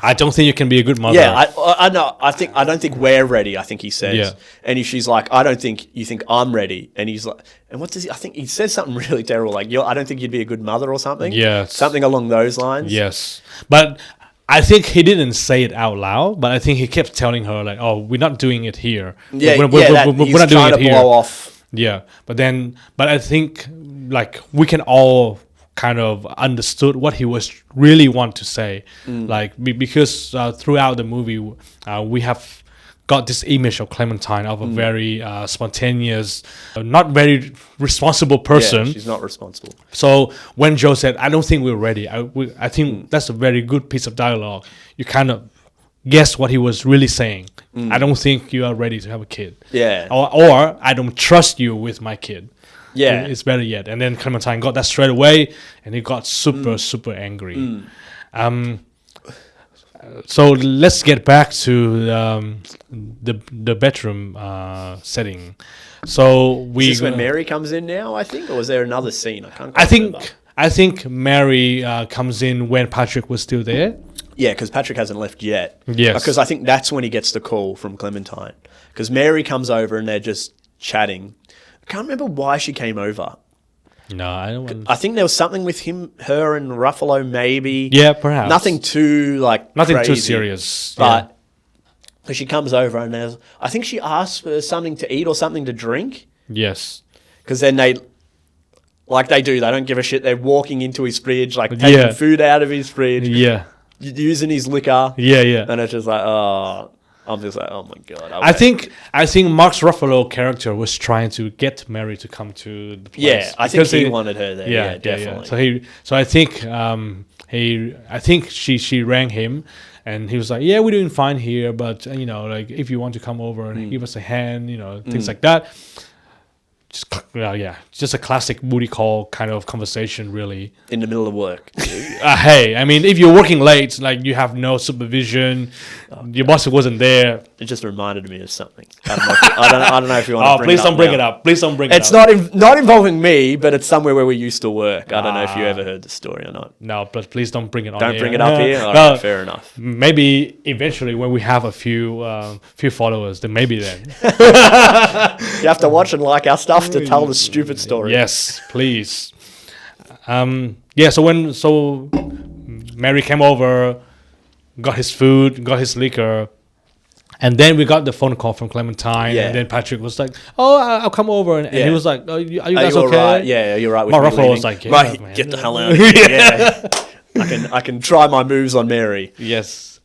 I don't think you can be a good mother. Yeah, I know. I don't think we're ready. I think he says, Yeah. and she's like, I don't think you think I'm ready. And he's like, and what does he? I think he says something really terrible, like, I don't think you'd be a good mother or something. Yes. Something along those lines. Yes, but I think he didn't say it out loud. But I think he kept telling her like, "Oh, we're not doing it here. Yeah, we're he's not doing trying it to here." blow off. Yeah, but I think like we can all kind of understood what he was really want to say, like because throughout the movie we have got this image of Clementine of a very spontaneous, not very responsible person. Yeah, she's not responsible. So when Joe said, "I don't think we're ready," I think that's a very good piece of dialogue. You kind of guess what he was really saying. I don't think you are ready to have a kid. Yeah. Or I don't trust you with my kid. Yeah. It's better yet. And then Clementine got that straight away, and he got super angry. So let's get back to the bedroom setting. So Is this when Mary comes in now, I think? Or was there another scene? I think Mary comes in when Patrick was still there. Yeah, because Patrick hasn't left yet. Yes. Because I think that's when he gets the call from Clementine. Because Mary comes over and they're just chatting. I can't remember why she came over. No, I don't want. I think there was something with her and Ruffalo, maybe. Yeah, perhaps. Nothing too nothing crazy, too serious. But she comes over and I think she asks for something to eat or something to drink. Yes. Because then they don't give a shit. They're walking into his fridge, like taking food out of his fridge. Yeah. Using his liquor. Yeah. And it's just like, I'm just like, oh my God. I think Mark Ruffalo character was trying to get Mary to come to the place. Yeah, I think he wanted her there. Yeah, definitely. Yeah. So I think she rang him, and he was like, "Yeah, we're doing fine here, but like if you want to come over and give us a hand, things like that." just a classic booty call kind of conversation, really. In the middle of work. Hey, I mean, if you're working late, like you have no supervision, your boss wasn't there. It just reminded me of something. I don't know if you want to bring it up. Please don't bring it up. Please don't bring it up. It's not involving me, but it's somewhere where we used to work. I don't know if you ever heard the story or not. No, but please don't bring it on. Don't bring it up here? All No, right, fair enough. Maybe eventually when we have a few followers, then maybe then. You have to watch and like our stuff to tell the stupid story. Yes, please. So Mary came over, got his food, got his liquor, and then we got the phone call from Clementine, and then Patrick was like, "Oh, I'll come over," and he was like, "Oh, are you guys okay?" Right? Yeah, you're right. With Mark Ruffalo was like, right, man. get the hell out of here. Yeah. I can try my moves on Mary. Yes.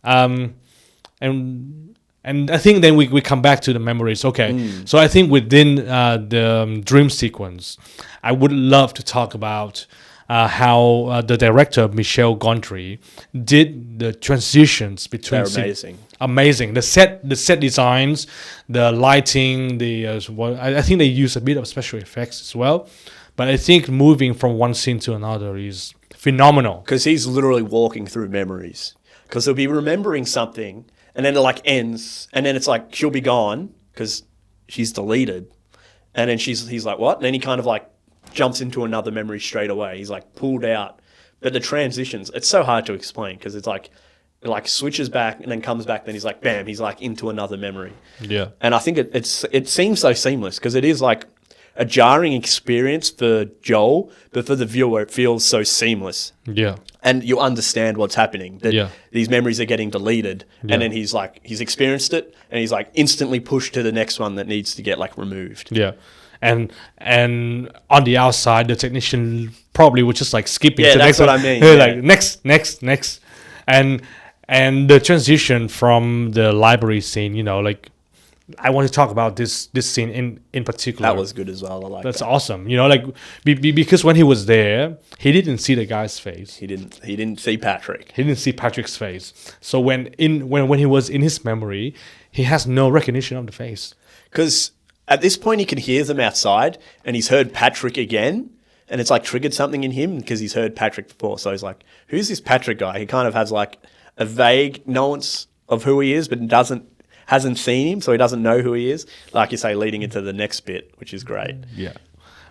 And I think then we come back to the memories. Okay, so I think within the dream sequence, I would love to talk about how the director Michel Gondry did the transitions between. They're amazing. Amazing. The set designs, the lighting, I think they use a bit of special effects as well. But I think moving from one scene to another is phenomenal. Because he's literally walking through memories. Because he'll be remembering something, and then it like ends, and then it's like she'll be gone because she's deleted, and then he's like, what? And then he kind of like jumps into another memory straight away. He's like pulled out. But the transitions, it's so hard to explain because it's like it like switches back and then comes back. Then he's like, bam, he's like into another memory. Yeah. And I think it seems so seamless because it is like a jarring experience for Joel, but for the viewer, it feels so seamless. Yeah. And you understand what's happening. That these memories are getting deleted, and then he's experienced it, and he's like instantly pushed to the next one that needs to get like removed. Yeah. And on the outside, the technician probably was just like skipping to the next one. That's what I mean. Like next. And the transition from the library scene, like I want to talk about this scene in particular. That was good as well. I like That's that. awesome. Like because when he was there, he didn't see the guy's face. He didn't see Patrick. He didn't see Patrick's face. So when he was in his memory, he has no recognition of the face. Because at this point, he can hear them outside, and he's heard Patrick again, and it's like triggered something in him because he's heard Patrick before. So he's like, "Who's this Patrick guy?" He kind of has like a vague knowledge of who he is, but hasn't seen him, so he doesn't know who he is. Like you say, leading into the next bit, which is great. Yeah,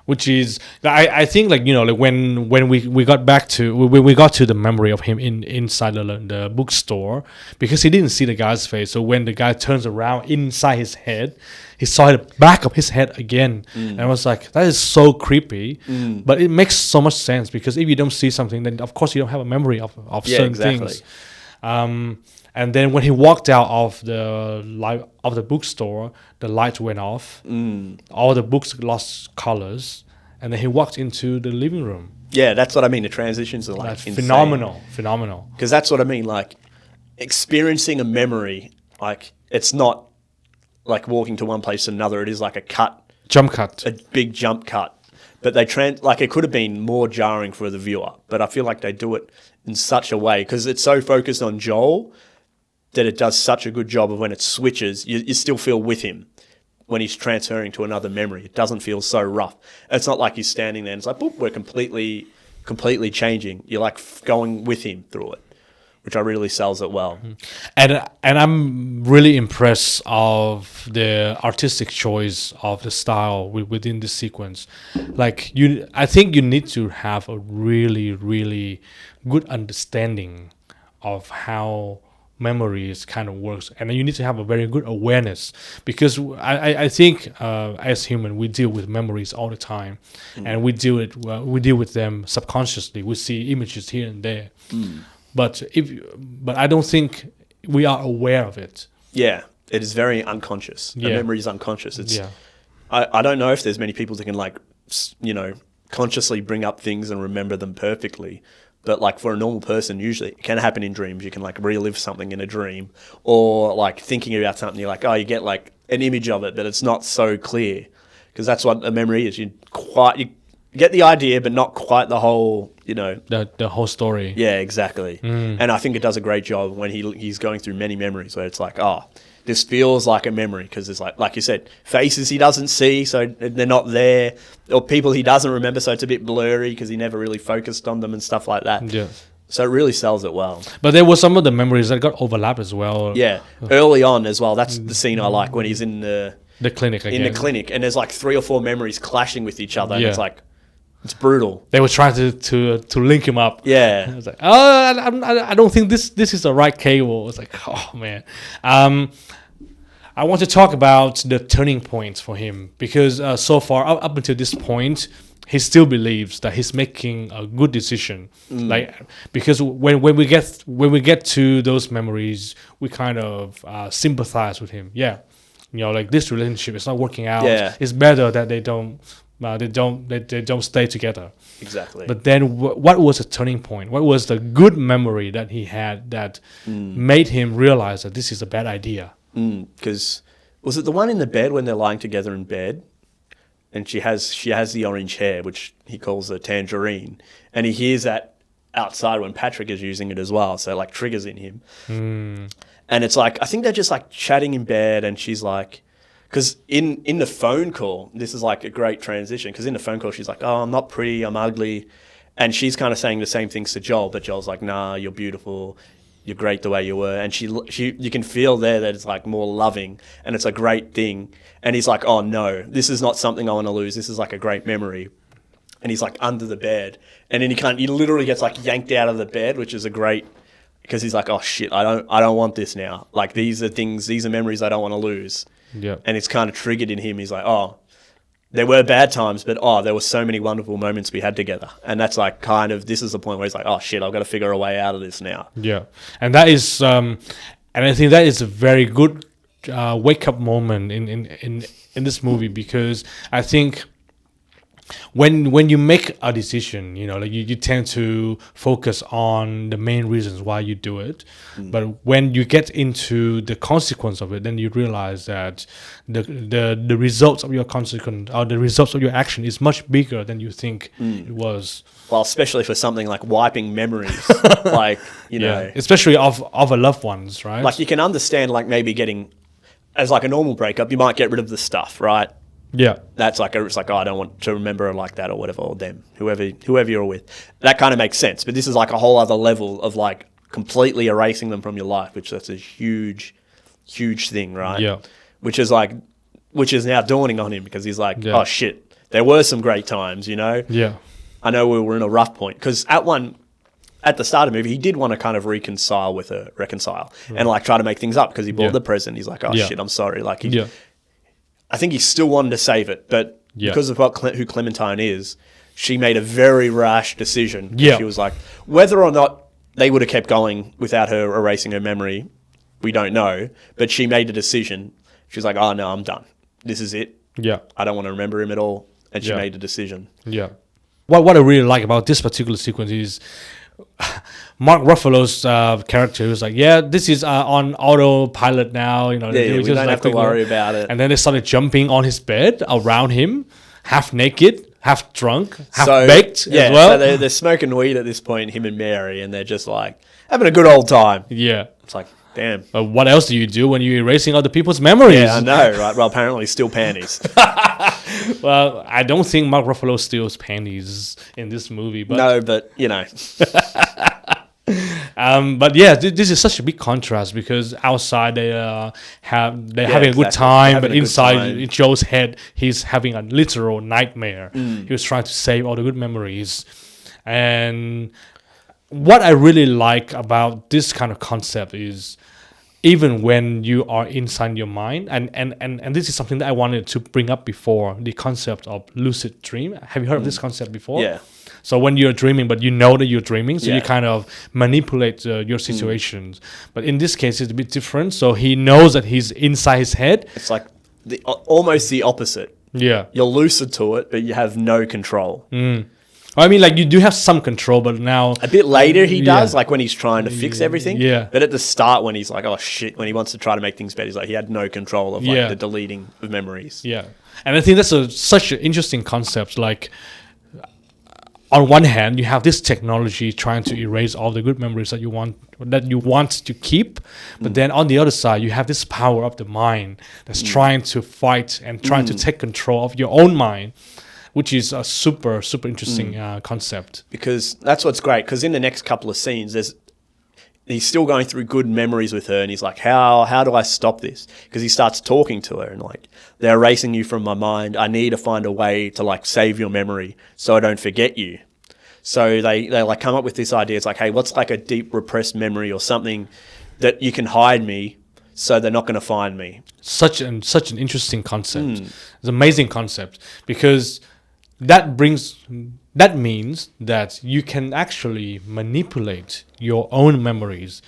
which is I think like when we got back to we got to the memory of him inside the bookstore, because he didn't see the guy's face. So when the guy turns around inside his head, he saw the back of his head again, and I was like, that is so creepy. But it makes so much sense because if you don't see something, then of course you don't have a memory of certain things. And then when he walked out of the bookstore, the light went off. All the books lost colors, and then he walked into the living room. Yeah, that's what I mean. The transitions are like phenomenal. Because that's what I mean. Like experiencing a memory, like it's not like walking to one place to another. It is like jump cut, a big jump cut. But they like it could have been more jarring for the viewer. But I feel like they do it in such a way because it's so focused on Joel that it does such a good job of when it switches, you still feel with him when he's transferring to another memory. It doesn't feel so rough. It's not like he's standing there and it's like, boop, we're completely changing. You're like going with him through it, which I really sells it well. And I'm really impressed of the artistic choice of the style within this sequence. Like I think you need to have a really, really good understanding of how memories kind of works, and you need to have a very good awareness, because I think as human we deal with memories all the time, and we deal with them subconsciously. We see images here and there, but I don't think we are aware of it. Yeah, it is very unconscious. The memory is unconscious. I don't know if there's many people that can like consciously bring up things and remember them perfectly. But like for a normal person, usually it can happen in dreams. You can like relive something in a dream, or like thinking about something. You're like, oh, you get like an image of it, but it's not so clear, because that's what a memory is. You get the idea, but not quite the whole, the whole story. Yeah, exactly. And I think it does a great job when he's going through many memories where it's like, oh, this feels like a memory because there's like you said, faces he doesn't see, so they're not there, or people he doesn't remember, so it's a bit blurry because he never really focused on them and stuff like that. Yeah. So it really sells it well. But there were some of the memories that got overlapped as well. Yeah, early on as well. That's the scene I like when he's in the clinic again. In the clinic, and there's like 3 or 4 memories clashing with each other, and Yeah. it's like, it's brutal. They were trying to link him up. Yeah. I was like, oh, I don't think this is the right cable. It's like, oh man. I want to talk about the turning points for him because so far up until this point, he still believes that he's making a good decision. Like because when we get to those memories, we kind of sympathize with him. Yeah, like this relationship is not working out. Yeah. It's better that they don't stay together. Exactly. But then what was the turning point? What was the good memory that he had that made him realize that this is a bad idea? Because was it the one in the bed when they're lying together in bed, and she has the orange hair, which he calls a tangerine, and he hears that outside when Patrick is using it as well, so it like triggers in him. And it's like, I think they're just like chatting in bed, and she's like, because in the phone call, this is like a great transition, because in the phone call she's like, oh, I'm not pretty, I'm ugly, and she's kind of saying the same things to Joel, but Joel's like, nah, you're beautiful, you're great the way you were. And she you can feel there that it's like more loving and it's a great thing. And he's like, oh no, this is not something I want to lose. This is like a great memory. And he's like under the bed. And then he literally gets like yanked out of the bed, which is a great, because he's like, oh shit, I don't want this now. Like these are memories I don't want to lose. Yeah. And it's kind of triggered in him. He's like, oh, there were bad times, but there were so many wonderful moments we had together. And that's like kind of, this is the point where he's like, oh shit, I've got to figure a way out of this now. Yeah. And that is, and I think that is a very good wake up moment in this movie, because I think when you make a decision, like you tend to focus on the main reasons why you do it. But when you get into the consequence of it, then you realize that the results of your consequence or the results of your action is much bigger than you think it was. Well, especially for something like wiping memories, like, especially of a loved ones, right? Like you can understand, like maybe getting, as like a normal breakup, you might get rid of the stuff, right? Yeah, that's like it's like, oh, I don't want to remember her like that or whatever, or them, whoever you're with. That kind of makes sense. But this is like a whole other level of like completely erasing them from your life, which that's a huge, huge thing, right? Yeah. Which is now dawning on him, because he's like, oh shit, there were some great times, Yeah. I know we were in a rough point, because at the start of the movie, he did want to kind of reconcile, and like try to make things up, because he bought the present. He's like, oh shit, I'm sorry. Like I think he still wanted to save it, but because of who Clementine is, she made a very rash decision. Yeah. She was like, whether or not they would have kept going without her erasing her memory, we don't know. But she made a decision. She's like, oh no, I'm done. This is it. Yeah. I don't want to remember him at all. And she made a decision. Yeah. What I really like about this particular sequence is Mark Ruffalo's character was like, this is on autopilot now. we don't have to worry about it. And then they started jumping on his bed around him, half naked, half drunk, half baked as well. So they're smoking weed at this point, him and Mary, and they're just like having a good old time. Yeah. It's like, damn. But what else do you do when you're erasing other people's memories? Yeah, I know, right? Well, apparently still panties. Well, I don't think Mark Ruffalo steals panties in this movie. But no, but but yeah, this is such a big contrast, because outside they're having a good time, but inside in Joe's head, he's having a literal nightmare. He was trying to save all the good memories. And what I really like about this kind of concept is, even when you are inside your mind, and this is something that I wanted to bring up before, the concept of lucid dream. Have you heard of this concept before? Yeah. So when you're dreaming, but you know that you're dreaming, so you kind of manipulate your situations. But in this case, it's a bit different. So he knows that he's inside his head. It's like almost the opposite. Yeah. You're lucid to it, but you have no control. I mean, like, you do have some control, but now... A bit later he does, like when he's trying to fix everything. Yeah. But at the start, when he's like, oh shit, when he wants to try to make things better, he's like, he had no control of like the deleting of memories. Yeah. And I think that's such an interesting concept. Like, on one hand, you have this technology trying to erase all the good memories that you want to keep, but then on the other side, you have this power of the mind that's trying to fight and trying to take control of your own mind, which is a super interesting concept. Because that's what's great. Because in the next couple of scenes, he's still going through good memories with her, and he's like, how do I stop this? Because he starts talking to her and like, they're erasing you from my mind. I need to find a way to like save your memory so I don't forget you. So they like come up with this idea. It's like, hey, what's like a deep repressed memory or something that you can hide me so they're not going to find me? Such an interesting concept. It's an amazing concept, because that means that you can actually manipulate your own memories,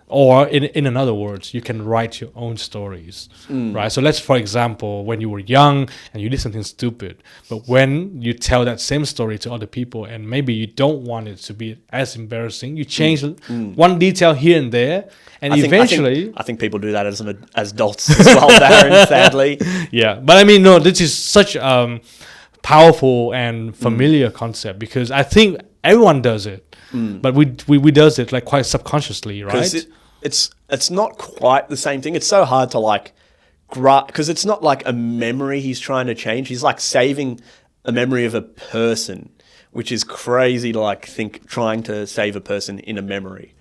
or in other words, you can write your own stories, right? So let's, for example, when you were young and you did something stupid, but when you tell that same story to other people and maybe you don't want it to be as embarrassing, you change one detail here and there, and eventually... I think people do that as adults as well, Darren, sadly. Yeah, but I mean, no, this is such powerful and familiar concept, because I think everyone does it, but we does it like quite subconsciously, right? It's not quite the same thing. It's so hard to like because it's not like a memory he's trying to change. He's like saving a memory of a person, which is crazy to like think trying to save a person in a memory.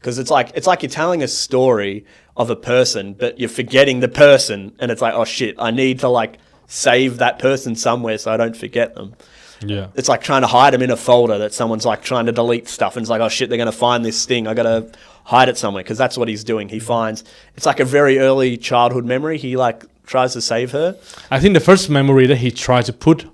Because it's like you're telling a story of a person, but you're forgetting the person, and it's like, oh shit, I need to like save that person somewhere so I don't forget them. Yeah. It's like trying to hide them in a folder that someone's like trying to delete stuff, and it's like, oh shit, they're going to find this thing. I got to hide it somewhere, because that's what he's doing. He finds, it's like a very early childhood memory. He like tries to save her. I think the first memory that he tried to put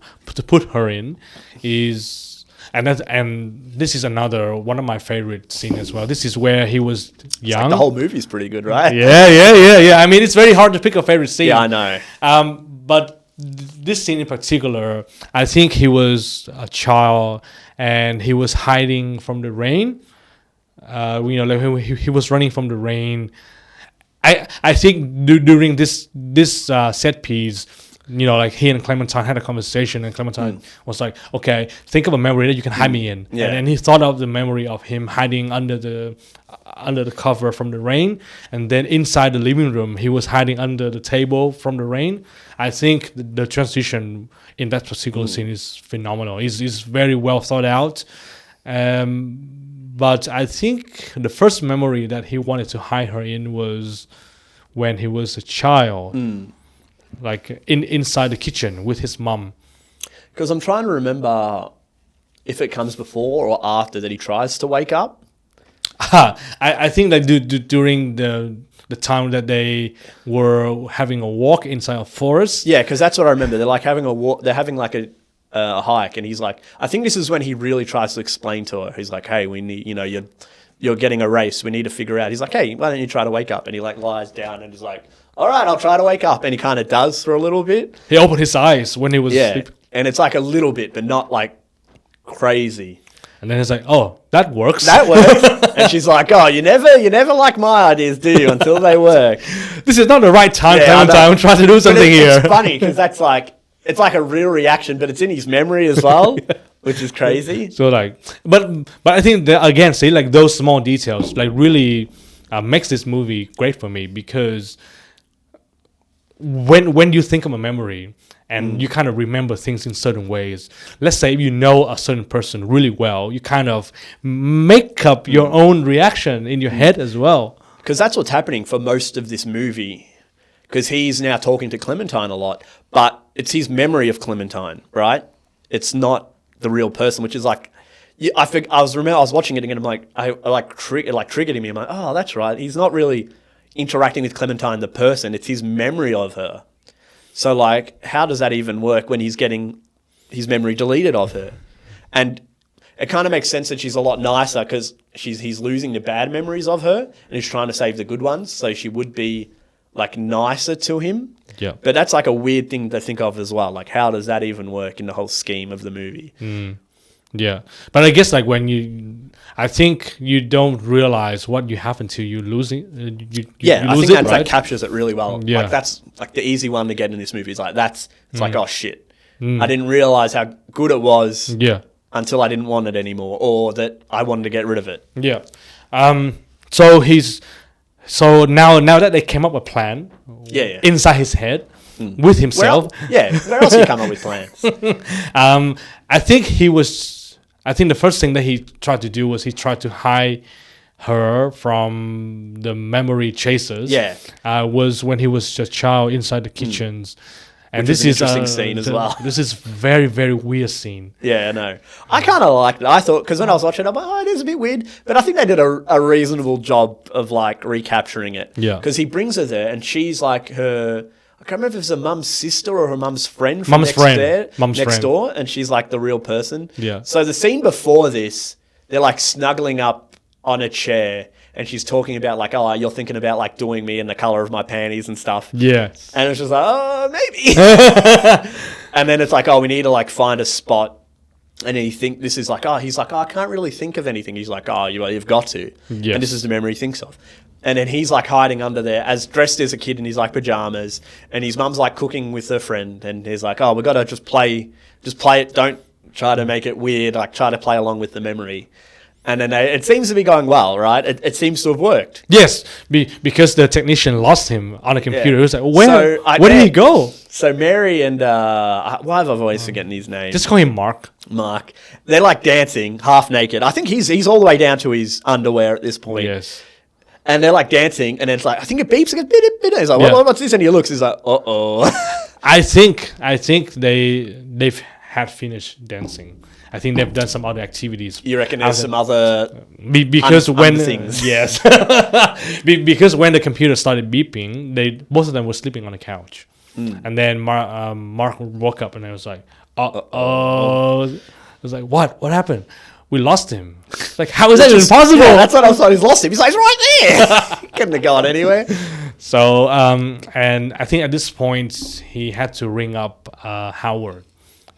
her in is, and this is another one of my favorite scenes as well. This is where he was young. Like the whole movie's pretty good, right? Yeah. I mean, it's very hard to pick a favorite scene. Yeah, I know. But this scene in particular, I think he was a child and he was hiding from the rain. Like he was running from the rain. I think during this set piece, like he and Clementine had a conversation, and Clementine was like, okay, think of a memory that you can hide me in. Yeah. And then he thought of the memory of him hiding under the cover from the rain, and then inside the living room he was hiding under the table from the rain. I think the transition in that particular scene is phenomenal. It's very well thought out. But I think the first memory that he wanted to hide her in was when he was a child, like inside the kitchen with his mom. Because I'm trying to remember if it comes before or after that he tries to wake up. I think like during the time that they were having a walk inside a forest. Yeah, because that's what I remember. They're like having a walk. They're having like a hike, and he's like, I think this is when he really tries to explain to her. He's like, hey, we need, you're getting erased. We need to figure out. He's like, hey, why don't you try to wake up? And he like lies down and is like, all right, I'll try to wake up. And he kind of does for a little bit. He opened his eyes when he was asleep. And it's like a little bit, but not like crazy. And then he's like, oh, that works. That works. And she's like, oh, you never like my ideas, do you? Until they work. This is not the right time, Clementine. I'm trying to do something here. It's funny because that's like, it's like a real reaction, but it's in his memory as well, which is crazy. So like, but I think that, again, see, like those small details like really makes this movie great for me, because when you think of a memory and you kind of remember things in certain ways, let's say if you know a certain person really well, you kind of make up your own reaction in your head as well. Because that's what's happening for most of this movie. Because he's now talking to Clementine a lot, but it's his memory of Clementine, right? It's not the real person, which is like, I was watching it again. I'm like, triggered me. I'm like, oh, that's right. He's not really interacting with Clementine, the person. It's his memory of her. So like, how does that even work when he's getting his memory deleted of her? And it kind of makes sense that she's a lot nicer because he's losing the bad memories of her and he's trying to save the good ones. So she would be like nicer to him. Yeah. But that's like a weird thing to think of as well. Like, how does that even work in the whole scheme of the movie? Yeah. But I guess like I think you don't realize what you have until you lose it. I think that like captures it really well. Yeah. Like that's like the easy one to get in this movie. It's like, it's like, oh shit. I didn't realize how good it was until I didn't want it anymore, or that I wanted to get rid of it. Yeah. So now that they came up with a plan inside his head with himself. Where else you come up with plans? I think the first thing that he tried to do was he tried to hide her from the memory chasers. Yeah. Was when he was a child inside the kitchens. And Which this is an interesting scene as well. This is very, very weird scene. Yeah, I know. I kind of liked it. I thought, because when I was watching it, I'm like, oh, it is a bit weird. But I think they did a reasonable job of like recapturing it. Yeah. Because he brings her there and she's like I can't remember if it was a mum's sister or her mum's friend from next door. And she's like the real person. Yeah. So the scene before this, they're like snuggling up on a chair. And she's talking about like, oh, you're thinking about like doing me in the color of my panties and stuff. Yeah. And it's just like, oh, maybe. And then it's like, oh, we need to like find a spot. And then he's like, oh, I can't really think of anything. He's like, oh, you've got to. Yes. And this is the memory he thinks of. And then he's like hiding under there as dressed as a kid in his like pajamas. And his mum's like cooking with her friend. And he's like, oh, we got to just play it. Don't try to make it weird. Like try to play along with the memory. And then it seems to be going well, right? It seems to have worked. Yes, because the technician lost him on a computer. Yeah. He was like, where did he go? So Mary and, why have I always forgotten his name? Just call him Mark. Mark. They're like dancing, half naked. I think he's all the way down to his underwear at this point. Yes. And they're like dancing, and then it's like, I think it beeps, it goes, he's like, what's this? And he looks, he's like, uh-oh. I think they've had finished dancing. I think they've done some other activities. You reckon there's some other because when things? Yes, because when the computer started beeping, both of them were sleeping on the couch, and then Mark woke up and I was like, oh, I was like, what happened? We lost him. Like, how is that even possible? Yeah, that's what I thought. He's lost him. He's like, he's right there. Couldn't have gone anywhere. So, and I think at this point he had to ring up Howard.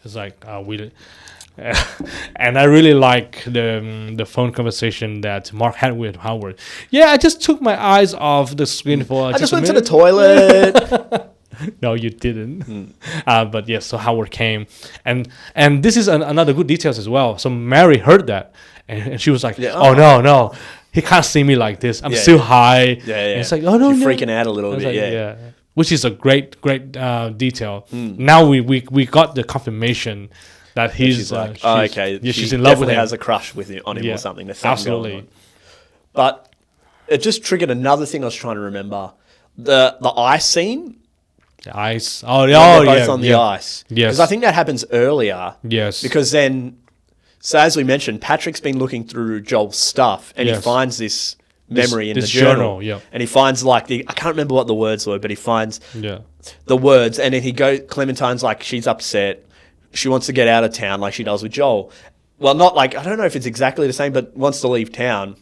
It's like and I really like the phone conversation that Mark had with Howard. Yeah, I just took my eyes off the screen for I just went to the toilet. No, you didn't. But yes, so Howard came. And this is another good details as well. So Mary heard that. And she was like, oh, no. He can't see me like this. I'm still high. Yeah. And it's like, oh, no, You're freaking out a little bit, like, yeah. Which is a great detail. Now we got the confirmation that he's like, okay. Yeah, she's in love with him. Has a crush on him or something. There's something absolutely. Going on. But it just triggered another thing I was trying to remember. The ice scene. The ice. Oh, both on the ice. Yes. Because I think that happens earlier. Yes. Because then, so as we mentioned, Patrick's been looking through Joel's stuff and he finds this memory in the journal. Yeah. And he finds I can't remember what the words were, but he finds the words. And then Clementine's like, she's upset. She wants to get out of town like she does with Joel. Well, not like, I don't know if it's exactly the same, but wants to leave town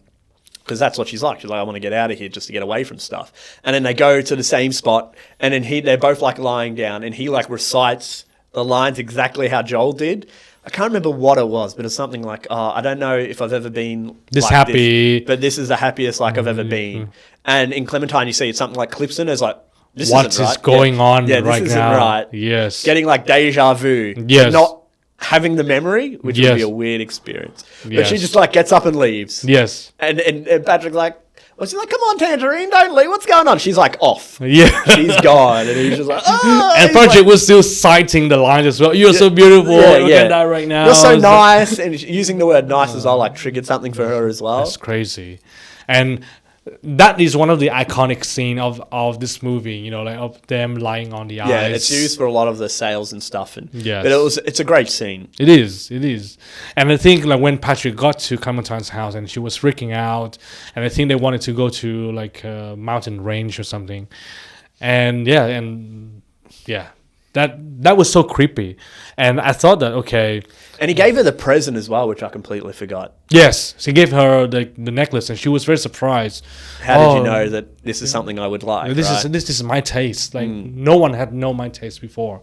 because that's what she's like. She's like, I want to get out of here just to get away from stuff. And then they go to the same spot and then they're both like lying down and he like recites the lines exactly how Joel did. I can't remember what it was, but it's something like, I don't know if I've ever been this happy, but this is the happiest like I've ever been. And in Clementine, you see it's something like Clipson is like, this what isn't right. Going on this right isn't now? Right. Yes. Getting like deja vu. Yes. Not having the memory, which would be a weird experience. But Yes. she just like gets up and leaves. Yes. And Patrick's like, well, she's like, come on, Tangerine, don't leave. What's going on? She's like off. Yeah. She's gone. And he's just like, oh. And Patrick was still citing the lines as well. You're so beautiful. Look at that right now. You're so nice. And using the word nice as well, like triggered something for her as well. That's crazy. And that is one of the iconic scene of this movie, you know, like of them lying on the ice. Yeah, it's used for a lot of the sales and stuff. And yes. But it's a great scene. It is. And I think like when Patrick got to Clementine's house and she was freaking out, and I think they wanted to go to like a mountain range or something. And that was so creepy. And I thought that, okay. And he gave her the present as well, which I completely forgot. Yes. So he gave her the necklace and she was very surprised. How did you know that this is something I would like? This is my taste. Like no one had known my taste before.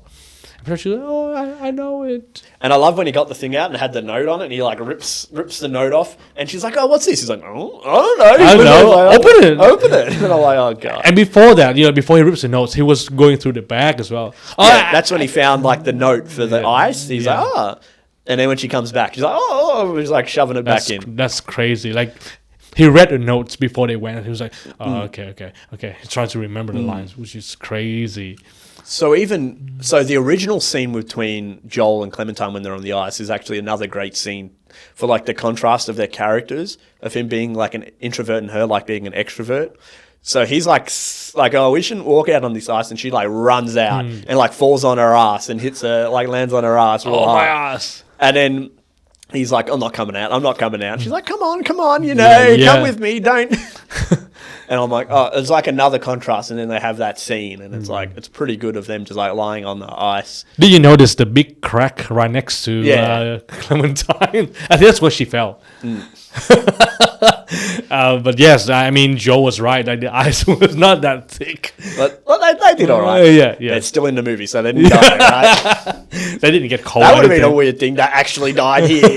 And she was like, oh, I know it. And I love when he got the thing out and had the note on it and he like rips the note off and she's like, oh, what's this? He's like, oh, I don't know. I know. Like, Open it. And I'm like, oh, God. And before that, before he rips the notes, he was going through the bag as well. Yeah, that's when he found like the note for the ice. He's like, And then when she comes back, she's like, oh, he's like shoving it back in. That's crazy. Like, he read the notes before they went, and he was like, oh, okay. He's trying to remember the lines, which is crazy. So the original scene between Joel and Clementine when they're on the ice is actually another great scene for like the contrast of their characters, of him being like an introvert and her like being an extrovert. So he's like, oh, we shouldn't walk out on this ice, and she like runs out and like falls on her ass and hits her, like lands on her ass. Oh, my ass. And then he's like, I'm not coming out. And she's like, come on, come with me, don't. And I'm like, oh, it's like another contrast. And then they have that scene, and it's like, it's pretty good of them just like lying on the ice. Did you notice the big crack right next to Clementine? I think that's where she fell. But yes, I mean, Joe was right. Like, the ice was not that thick. But they did all right. Yeah. They're still in the movie, so they didn't die, right? They didn't get cold. That would have been a weird thing. That actually died here.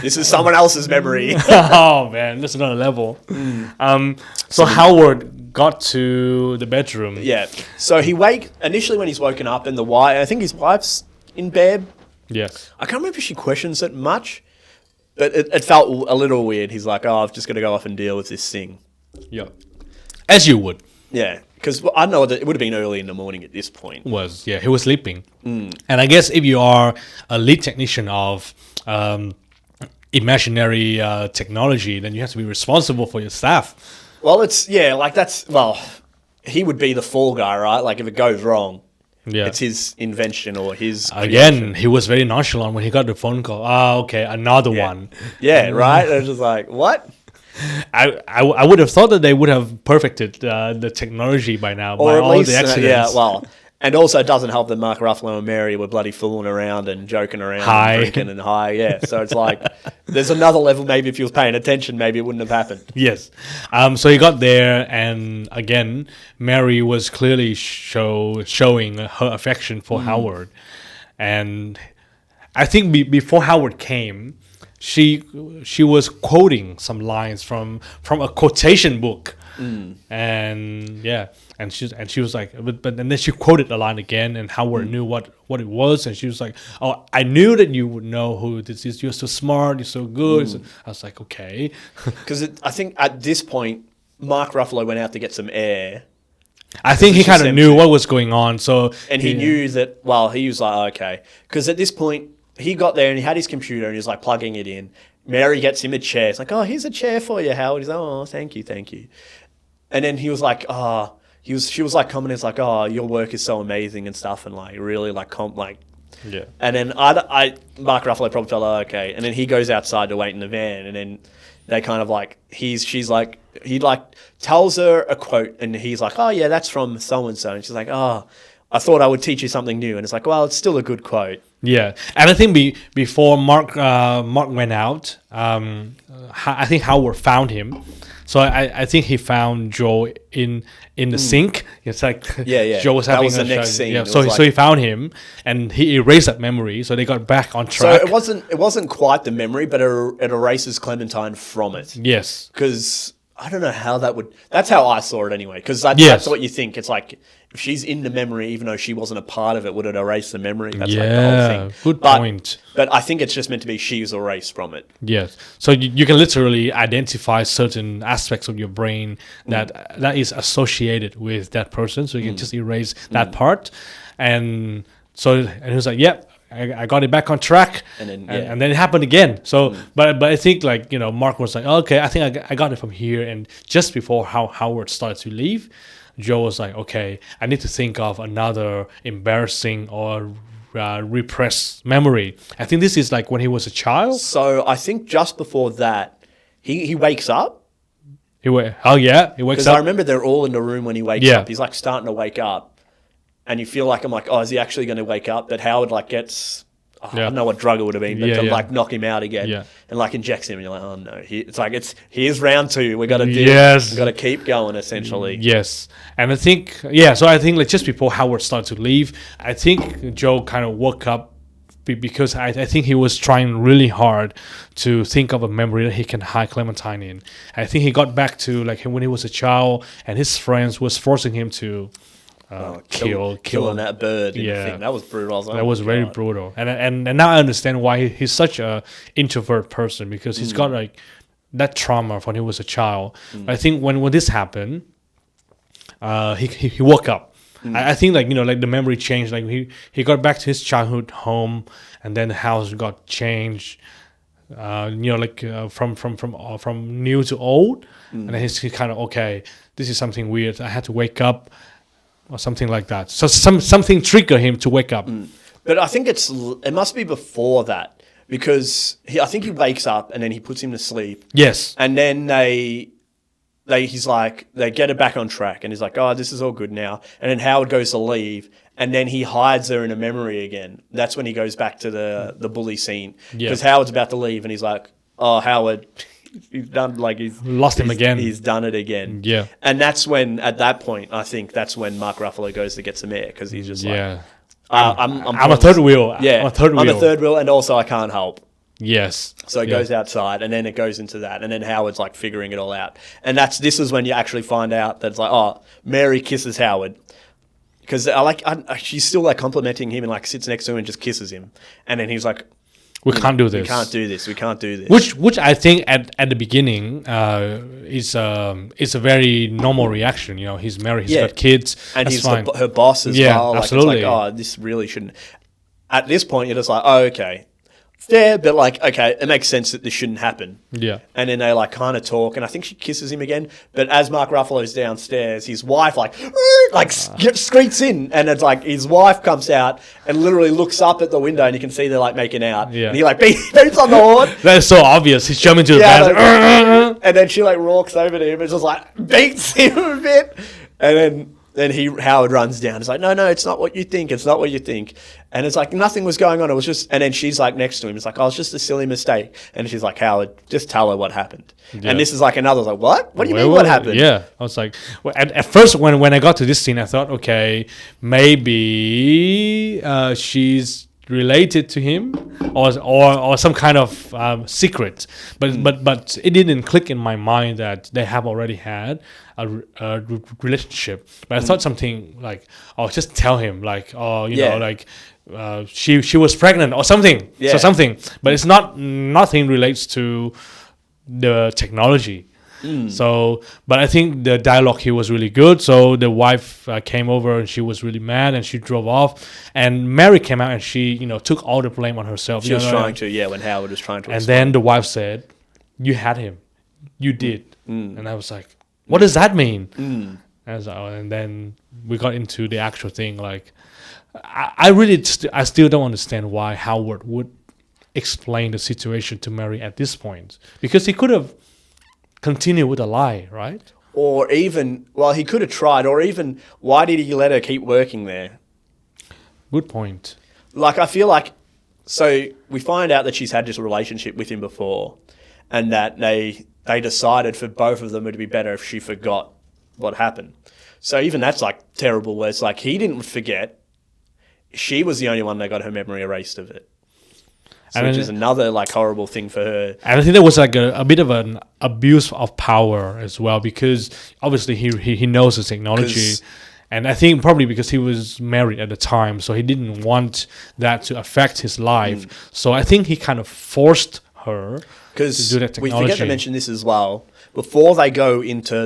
This is someone else's memory. Oh, man. That's another level. So Howard got to the bedroom. Yeah. So initially when he's woken up and I think his wife's in bed. Yes. I can't remember if she questions it much. But it felt a little weird. He's like, oh, I've just got to go off and deal with this thing. Yeah. As you would. Yeah. Because I don't know, it would have been early in the morning at this point. He was sleeping. And I guess if you are a lead technician of imaginary technology, then you have to be responsible for your staff. Well, he would be the fall guy, right? Like if it goes wrong. Yeah. It's his invention or his Again, creation. He was very nonchalant when he got the phone call. Okay, another one. Yeah, right? I was just like, what? I would have thought that they would have perfected the technology by now, or by at all least, the accidents. And also it doesn't help that Mark Ruffalo and Mary were bloody fooling around and joking around and drinking and high. Yeah, so it's like, there's another level. Maybe if he was paying attention, maybe it wouldn't have happened. Yes. So he got there, and again, Mary was clearly showing her affection for Howard. And I think before Howard came, she was quoting some lines from a quotation book. And she was like, but and then she quoted the line again, and Howard knew what it was, and she was like, oh, I knew that you would know who this is. You're so smart, you're so good. So I was like, okay. Because I think at this point, Mark Ruffalo went out to get some air. I think he kind of knew what was going on. And he knew that, he was like, okay. Because at this point, he got there and he had his computer and he was like plugging it in. Mary gets him a chair. It's like, oh, here's a chair for you, Howard. He's like, oh, thank you. And then he was like, she was like commenting, it's like, oh, your work is so amazing and stuff, and like really like yeah. And then Mark Ruffalo probably felt, oh, okay. And then he goes outside to wait in the van, and then they kind of like he tells her a quote, and he's like, oh yeah, that's from so and so, and she's like, oh, I thought I would teach you something new, and it's like, well, it's still a good quote. Yeah, and I think before Mark went out, I think Howard found him. So I think he found Joe in the sink. It's like Joe was having the next scene. Yeah, so he found him and he erased that memory. So they got back on track. So it wasn't quite the memory, but it erases Clementine from it. Yes, because I don't know how that would. That's how I saw it anyway. Because that's what you think. It's like if she's in the memory, even though she wasn't a part of it, would it erase the memory? That's like the whole thing. Good point. But I think it's just meant to be she's erased from it. Yes. So you can literally identify certain aspects of your brain that is associated with that person. So you can just erase that part. And he was like, yep. I got it back on track, and then it happened again. So, but I think Mark was like, okay, I think I got it from here. And just before Howard started to leave, Joe was like, okay, I need to think of another embarrassing or repressed memory. I think this is like when he was a child. So I think just before that, he wakes up. He wakes up. Because I remember they're all in the room when he wakes up. He's like starting to wake up. And you feel like, I'm like, oh, is he actually going to wake up? But Howard like gets, I don't know what drug it would have been, but like knock him out again and like injects him. And you're like, oh no, here's round two. We got to we got to keep going essentially. Yes. And I think, so I think like just before Howard started to leave, I think Joe kind of woke up because I think he was trying really hard to think of a memory that he can hide Clementine in. I think he got back to like when he was a child and his friends was forcing him to killing that bird. In the thing. That was brutal. That was very brutal. And now I understand why he's such a introvert person, because he's got like that trauma when he was a child. I think when this happened, he woke up. I think like like the memory changed. Like he got back to his childhood home, and then the house got changed. From new to old, and then he's kind of okay. This is something weird. I had to wake up, or something like that. So something triggered him to wake up. But I think it must be before that, because I think he wakes up and then he puts him to sleep. Yes, and then they get it back on track, and he's like, oh, this is all good now. And then Howard goes to leave, and then he hides her in a memory again. That's when he goes back to the bully scene, because Howard's about to leave, and he's like, oh, Howard, he's done, like he's lost him again. He's done it again. Yeah, and that's when, at that point, I think that's when Mark Ruffalo goes to get some air, because he's just like, I'm a third wheel. Yeah, I'm a third wheel, and also I can't help. Yes. So it goes outside, and then it goes into that, and then Howard's like figuring it all out, and this is when you actually find out that it's like, oh, Mary kisses Howard, because she's still like complimenting him and like sits next to him and just kisses him, and then he's like, we can't do this. We can't do this. We can't do this. Which I think at the beginning is a very normal reaction. He's married, he's got kids, and that's he's fine. Her boss as well. Like, absolutely. It's like, oh, this really shouldn't. At this point, you're just like, oh, okay. Yeah, but like, okay, it makes sense that this shouldn't happen. Yeah. And then they like kind of talk, and I think she kisses him again. But as Mark Ruffalo's downstairs, his wife screets in, and it's like his wife comes out and literally looks up at the window, and you can see they're like making out. Yeah. And he like beats on the horn. That's so obvious. He's jumping to the bed. And then she like walks over to him and just like beats him a bit. And then Howard runs down. It's like, no, it's not what you think. It's not what you think. And it's like nothing was going on. It was just, and then she's like next to him. It's like, oh, it's just a silly mistake. And she's like, Howard, just tell her what happened. Yeah. And this is like another, like, what? What do you mean what happened? Yeah. I was like, at first when I got to this scene, I thought, okay, maybe she's related to him or some kind of secret. But it didn't click in my mind that they have already had a relationship. But I thought something like, oh, just tell him, like, oh, you know, like she was pregnant or something. Yeah. So something. But it's nothing relates to the technology. So, but I think the dialogue here was really good. So the wife came over and she was really mad and she drove off. And Mary came out and she, took all the blame on herself. She was trying to, when Howard was trying to. And then the wife said, "You had him, you did." And I was like, "What does that mean?" And then we got into the actual thing. Like, I still don't understand why Howard would explain the situation to Mary at this point, because he could have continue with a lie, right? Or even, he could have tried, or even, why did he let her keep working there? Good point. Like, I feel like, so we find out that she's had this relationship with him before, and that they decided for both of them it would be better if she forgot what happened. So even that's like terrible, where it's like he didn't forget. She was the only one that got her memory erased of it. Which is another like horrible thing for her. And I think there was like a bit of an abuse of power as well, because obviously he knows the technology, and I think probably because he was married at the time, so he didn't want that to affect his life. So I think he kind of forced her to do that technology. We forget to mention this as well. Before they go into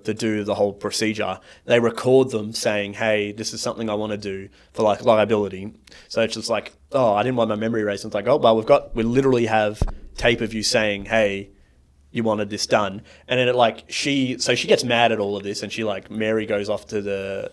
do the whole procedure, they record them saying, "Hey, this is something I want to do for like liability." So it's just like, "Oh, I didn't want my memory erased." And it's like, "Oh, well, we literally have tape of you saying, hey, you wanted this done." And then she gets mad at all of this, and she Mary goes off to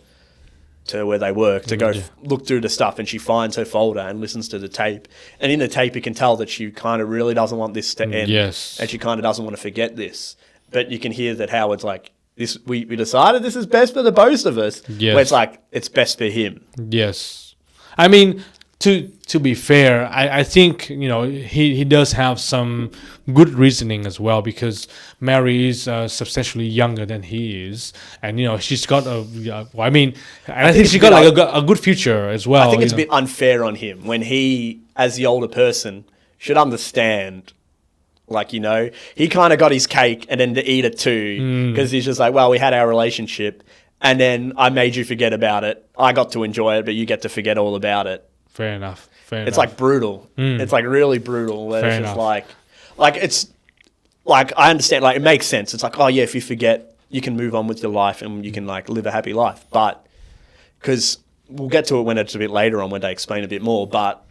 where they work to go look through the stuff, and she finds her folder and listens to the tape. And in the tape, you can tell that she kind of really doesn't want this to end. Yes. And she kind of doesn't want to forget this. But you can hear that Howard's like, "This we decided this is best for the both of us." Yes. Where it's like, it's best for him. Yes. I mean, to be fair, I think, he does have some good reasoning as well, because Mary is substantially younger than he is. And, she's got I think she got a good future as well. I think it's a bit unfair on him when he, as the older person, should understand. He kind of got his cake and then to eat it too, because he's just like, well, we had our relationship, and then I made you forget about it. I got to enjoy it, but you get to forget all about it. Fair enough. It's like brutal. It's like really brutal. Where it's just like it's like I understand. Like it makes sense. It's like, oh yeah, if you forget, you can move on with your life and you can like live a happy life. But because we'll get to it when it's a bit later on when they explain a bit more. But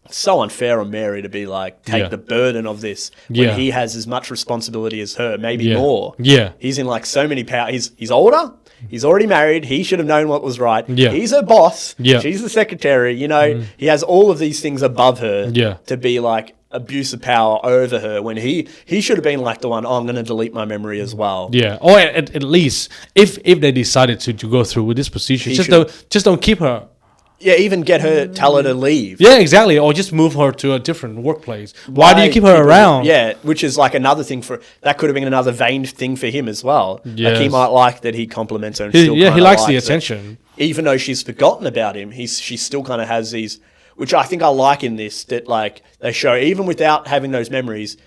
it's so unfair on Mary to be like take the burden of this when he has as much responsibility as her, maybe more. Yeah, he's in like so many power. He's older. He's already married. He should have known what was right. Yeah. He's her boss. Yeah. She's the secretary. You know, he has all of these things above her to be like abuse of power over her when he should have been like the one, oh, I'm going to delete my memory as well. Yeah. Or at least if they decided to go through with this position, just don't keep her. Yeah, even tell her to leave. Yeah, exactly. Or just move her to a different workplace. Why do you keep her around? Yeah, which is like another thing that could have been another vain thing for him as well. Yes. Like he might like that he compliments her and he likes the attention. Even though she's forgotten about him, she still kind of has these, which I think I like in this, that like they show even without having those memories,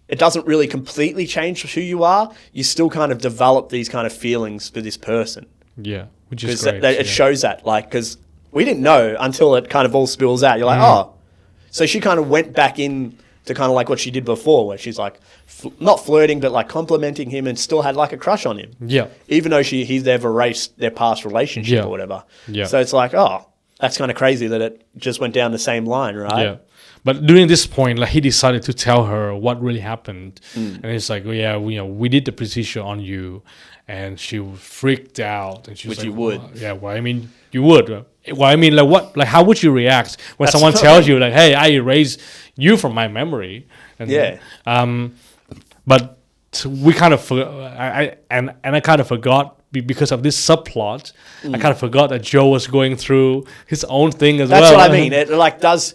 it doesn't really completely change who you are. You still kind of develop these kind of feelings for this person. Yeah, which is great. It shows that, like, because we didn't know until it kind of all spills out. You're like, oh. So she kind of went back in to kind of like what she did before, where she's like, not flirting, but like complimenting him and still had like a crush on him. Yeah. Even though they've erased their past relationship or whatever. Yeah. So it's like, oh, that's kind of crazy that it just went down the same line, right? Yeah. But during this point, like he decided to tell her what really happened. And it's like, we did the procedure on you. And she freaked out. And she was Which like, you would. Well, yeah, well, I mean, you would. Well, I mean, like what? Like, how would you react when someone tells you, like, "Hey, I erased you from my memory"? And, but we kind of I kind of forgot because of this subplot. I kind of forgot that Joe was going through his own thing as well. That's what I mean. It like does.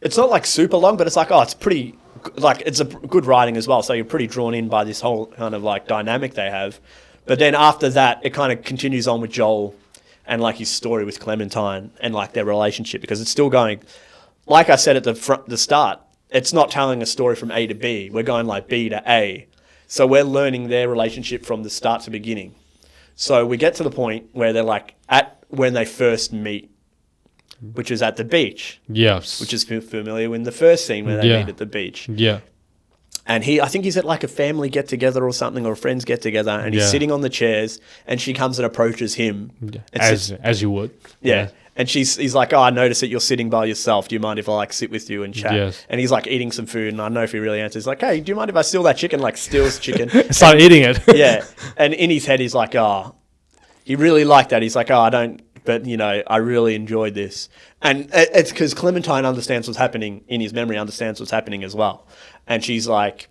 It's not like super long, but it's like, oh, it's pretty. Like it's a good writing as well. So you're pretty drawn in by this whole kind of like dynamic they have. But then after that, it kind of continues on with Joel and like his story with Clementine and like their relationship, because it's still going. Like I said at the start, it's not telling a story from A to B. We're going like B to A. So we're learning their relationship from the start to beginning. So we get to the point where they're like when they first meet, which is at the beach. Yes. Which is familiar in the first scene where they meet at the beach. Yeah. And I think he's at like a family get together or something, or a friends get together, and he's sitting on the chairs, and she comes and approaches him. As you would. Yeah. And he's like, oh, I noticed that you're sitting by yourself. Do you mind if I like sit with you and chat? Yes. And he's like eating some food, and I don't know if he really answers. He's like, hey, do you mind if I steal that chicken? Like steals chicken. Start eating it. Yeah. And in his head, he's like, oh, he really liked that. He's like, oh, I don't, but I really enjoyed this. And it's because Clementine understands what's happening in his memory, understands what's happening as well. And she's like,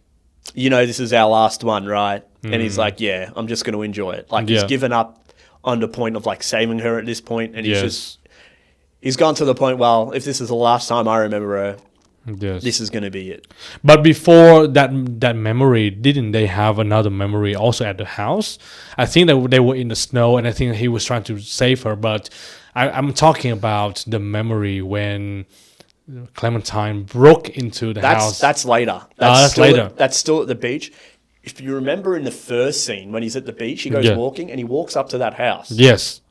this is our last one, right? And he's like, yeah, I'm just going to enjoy it. Like he's given up on the point of like saving her at this point, and he's gone to the point, well, if this is the last time I remember her, this is going to be it. But before that memory, didn't they have another memory also at the house? I think that they were in the snow, and I think he was trying to save her. But I'm talking about the memory when Clementine broke into the house. That's later. That's later. That's still at the beach. If you remember in the first scene, when he's at the beach, he goes walking, and he walks up to that house. Yes.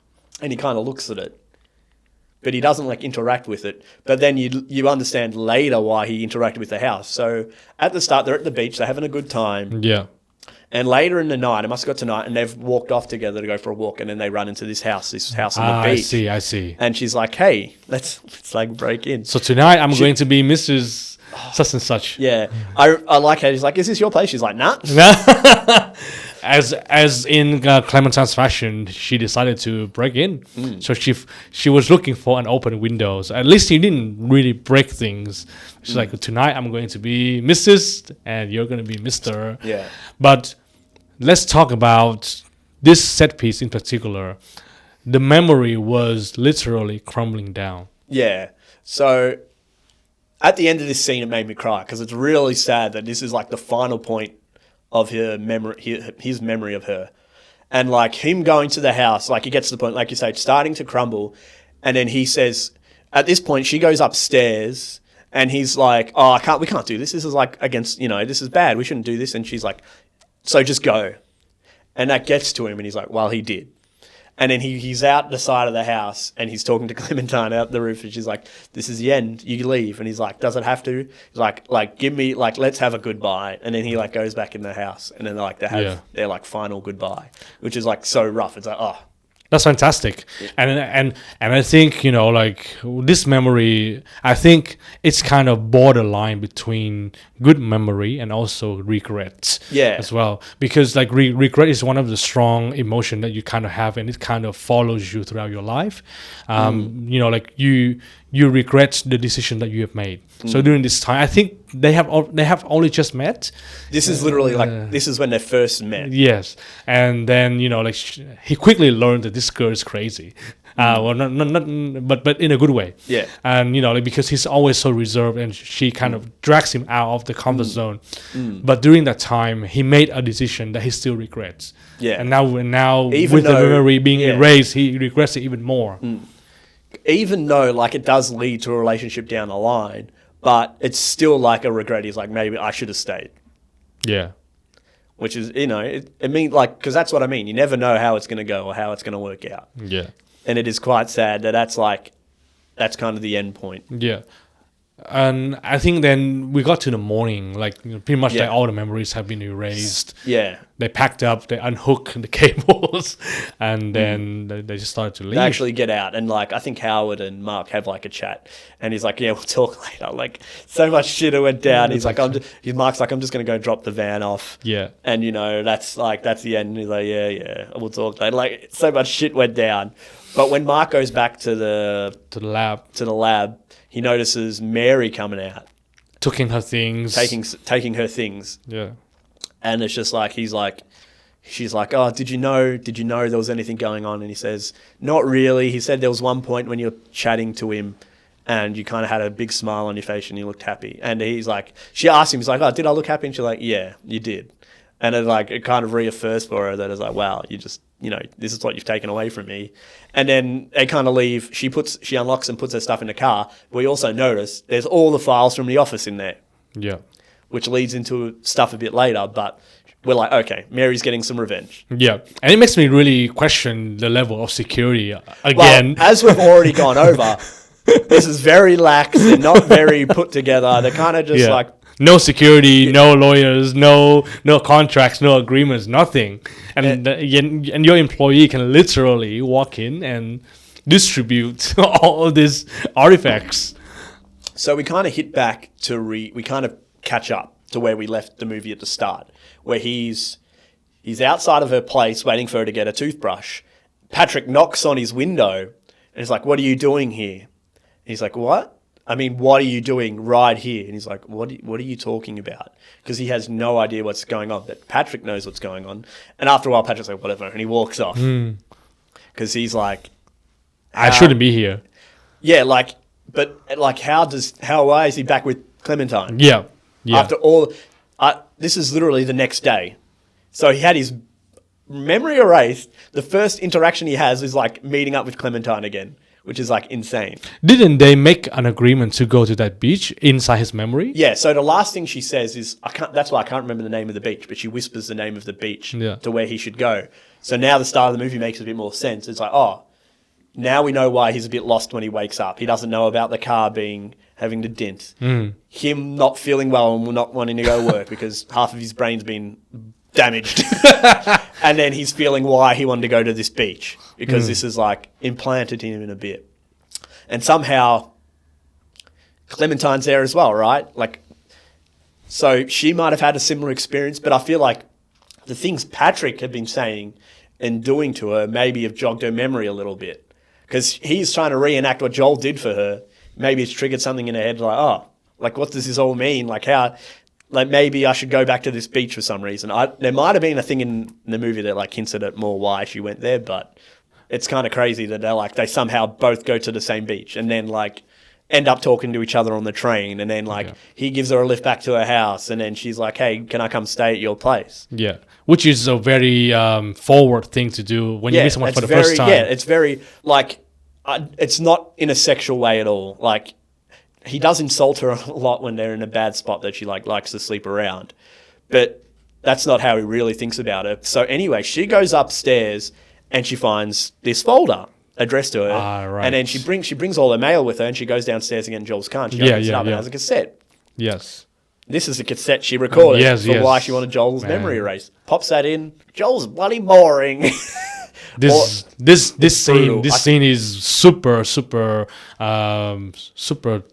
And he kind of looks at it. But he doesn't like interact with it. But then you understand later why he interacted with the house. So at the start, they're at the beach, they're having a good time. Yeah. And later in the night, it must have got to night, and they've walked off together to go for a walk, and then they run into this house on the beach. I see. And she's like, hey, let's like break in. So tonight I'm going to be Mrs. such and such. Yeah. I like how she's like, is this your place? She's like, nah. As in Clementine's fashion, she decided to break in. So she was looking for an open window. So at least he didn't really break things. She's like, tonight I'm going to be Mrs. and you're going to be Mr. Yeah. But let's talk about this set piece in particular. The memory was literally crumbling down. Yeah. So at the end of this scene, it made me cry because it's really sad that this is like the final point of her memory, his memory of her. And like him going to the house, like he gets to the point, like you say, starting to crumble. And then he says, at this point, she goes upstairs and he's like, oh, we can't do this. This is like against, this is bad. We shouldn't do this. And she's like, so just go. And that gets to him and he's like, well, he did. And then he's out the side of the house and he's talking to Clementine out the roof and she's like, this is the end, you leave. And he's like, does it have to? He's like, give me, like, let's have a goodbye. And then he like goes back in the house and then like they have their like final goodbye, which is like so rough. It's like, oh. That's fantastic. Yeah. And I think, you know, like this memory, I think it's kind of borderline between good memory and also regret as well. Because like regret is one of the strong emotion that you kind of have and it kind of follows you throughout your life. You know, like you regret the decision that you have made. So during this time, I think they have only just met. This is literally like this is when they first met. Yes, and then you know, like he quickly learned that this girl is crazy. Well, not, but in a good way. Yeah, and you know, like, because he's always so reserved, and she kind of drags him out of the comfort zone. But during that time, he made a decision that he still regrets. Yeah, and now even with the memory being erased, he regrets it even more. Even though like it does lead to a relationship down the line. But it's still like a regret. He's like, maybe I should have stayed. Yeah. Which is, you know, it means like, because that's what I mean. You never know how it's going to go or how it's going to work out. Yeah. And it is quite sad that that's kind of the end point. Yeah. And I think then we got to the morning, like you know, pretty much like all the memories have been erased. Yeah. They packed up, they unhooked the cables, and then they just started to leave. They actually get out, and like I think Howard and Mark have like a chat, and he's like, "Yeah, we'll talk later." Like so much shit went down. He's like, Mark's like, "I'm just gonna go drop the van off." Yeah. And you know, that's the end. He's like, "Yeah, we'll talk later." Like so much shit went down, but when Mark goes back to the lab, he notices Mary coming out, taking her things, taking her things. Yeah. And it's just like, she's like, oh, did you know there was anything going on? And he says, not really. He said there was one point when you were chatting to him and you kind of had a big smile on your face and you looked happy. And he's like, she asked him, he's like, oh, did I look happy? And she's like, yeah, you did. And it kind of reaffirms for her that it's like, wow, you just, you know, this is what you've taken away from me. And then they kind of leave. She unlocks and puts her stuff in the car. We also notice there's all the files from the office in there. Yeah. Which leads into stuff a bit later, but we're like, okay, Mary's getting some revenge. Yeah, and it makes me really question the level of security again. Well, as we've already gone over, this is very lax and not very put together. They're kind of just like... No security, no lawyers, no contracts, no agreements, nothing. And your employee can literally walk in and distribute all of these artifacts. So we kind of hit back to we kind of catch up to where we left the movie at the start, where he's outside of her place waiting for her to get a toothbrush. Patrick knocks on his window and he's like, what are you doing here? And he's like, what? I mean, what are you doing right here? And he's like, what are you talking about? Because he has no idea what's going on, but Patrick knows what's going on. And after a while, Patrick's like, whatever, and he walks off. Because he's like... I shouldn't be here. Yeah, like, but like, why is he back with Clementine? Yeah. After all, this is literally the next day. So he had his memory erased. The first interaction he has is like meeting up with Clementine again, which is like insane. Didn't they make an agreement to go to that beach inside his memory? Yeah. So the last thing she says is, that's why I can't remember the name of the beach, but she whispers the name of the beach to where he should go. So now the start of the movie makes a bit more sense. It's like, oh, now we know why he's a bit lost when he wakes up. He doesn't know about the car having the dent. Him not feeling well and not wanting to go work because half of his brain's been damaged. And then he's feeling why he wanted to go to this beach because this is like implanted in him in a bit. And somehow Clementine's there as well, right? Like, so she might have had a similar experience, but I feel like the things Patrick had been saying and doing to her maybe have jogged her memory a little bit because he's trying to reenact what Joel did for her. Maybe it's triggered something in her head like, oh, like what does this all mean? Like how, like maybe I should go back to this beach for some reason. There might have been a thing in the movie that like hinted at more why she went there, but it's kind of crazy that they somehow both go to the same beach and then like end up talking to each other on the train. And then like he gives her a lift back to her house and then she's like, hey, can I come stay at your place? Yeah. Which is a very forward thing to do when you meet someone for the first time. Yeah, it's very like, it's not in a sexual way at all. Like, he does insult her a lot when they're in a bad spot that she like likes to sleep around, but that's not how he really thinks about her. So anyway, she goes upstairs and she finds this folder addressed to her. Right. And then she brings all her mail with her, and she goes downstairs to get in Joel's car, and she opens it up and has a cassette. Yes. This is a cassette she recorded for why she wanted Joel's memory erased. Pops that in. Joel's bloody boring. This scene is super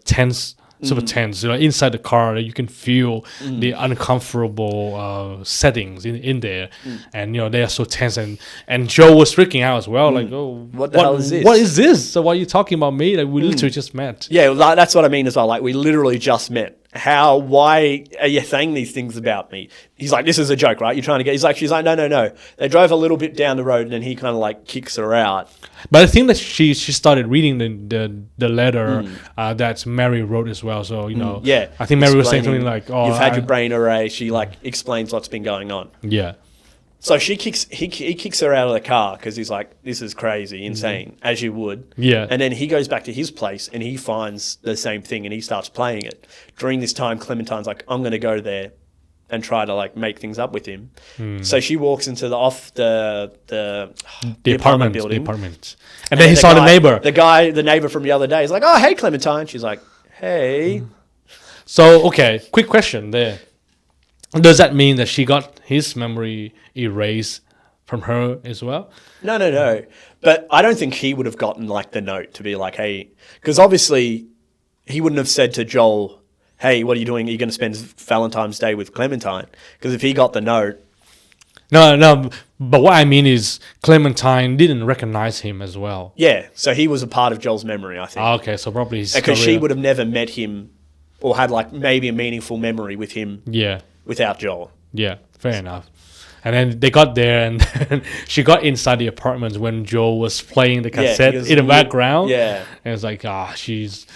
tense. Super tense. Inside the car, you can feel the uncomfortable settings in there, and they are so tense. And Joe was freaking out as well. Like, oh, what the hell is this? What is this? So why are you talking about me? Like, we literally just met. Yeah, that's what I mean as well. Like, we literally just met. Why are you saying these things about me? He's like, this is a joke, right? You're trying to get. She's like, no. They drove a little bit down the road, and then he kind of like kicks her out. But I think that she started reading the letter that Mary wrote as well. So yeah, I think Mary was saying something like, "Oh, you've had your brain erased." She like explains what's been going on. Yeah. So he kicks her out of the car because he's like, this is crazy, insane, as you would. Yeah. And then he goes back to his place and he finds the same thing and he starts playing it. During this time, Clementine's like, I'm going to go there and try to like make things up with him. So she walks into the apartment building. The apartment. And then he saw the neighbor. The neighbor from the other day is like, oh, hey, Clementine. She's like, hey. So, okay, quick question there. Does that mean that she got his memory erased from her as well? No. But I don't think he would have gotten like the note to be like, hey, because obviously he wouldn't have said to Joel, hey, what are you doing? Are you going to spend Valentine's Day with Clementine? Because if he got the note. No. But what I mean is Clementine didn't recognize him as well. Yeah. So he was a part of Joel's memory, I think. Okay. So probably because she would have never met him or had like maybe a meaningful memory with him. Yeah. Without Joel. Yeah, fair enough. And then they got there, and then she got inside the apartment when Joel was playing the cassette in the background. Yeah, and it's like, she's,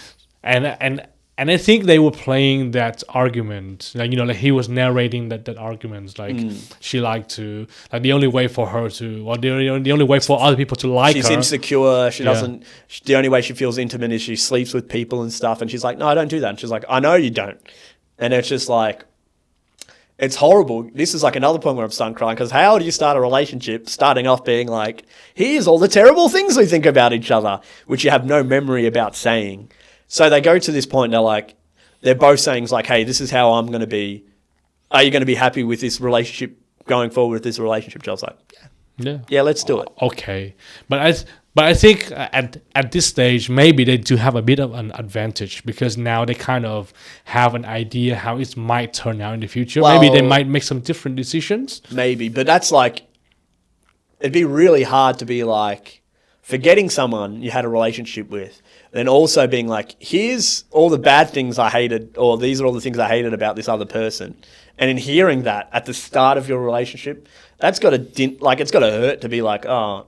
and I think they were playing that argument, like like he was narrating that argument, like she liked to, like the only way for her to, or the only way for other people to like her. She's insecure. She doesn't. The only way she feels intimate is she sleeps with people and stuff. And she's like, no, I don't do that. And she's like, I know you don't. And it's just like. It's horrible. This is like another point where I'm starting crying because how do you start a relationship starting off being like, here's all the terrible things we think about each other, which you have no memory about saying. So they go to this point, they're both saying like, hey, this is how I'm going to be. Are you going to be happy with this relationship going forward with this relationship? Joel's like, yeah, let's do it. Okay. But I think at this stage, maybe they do have a bit of an advantage because now they kind of have an idea how it might turn out in the future. Well, maybe they might make some different decisions. Maybe, but that's like, it'd be really hard to be like, forgetting someone you had a relationship with, then also being like, here's all the bad things I hated, or these are all the things I hated about this other person. And in hearing that at the start of your relationship, that's got to, it's got to hurt to be like, oh,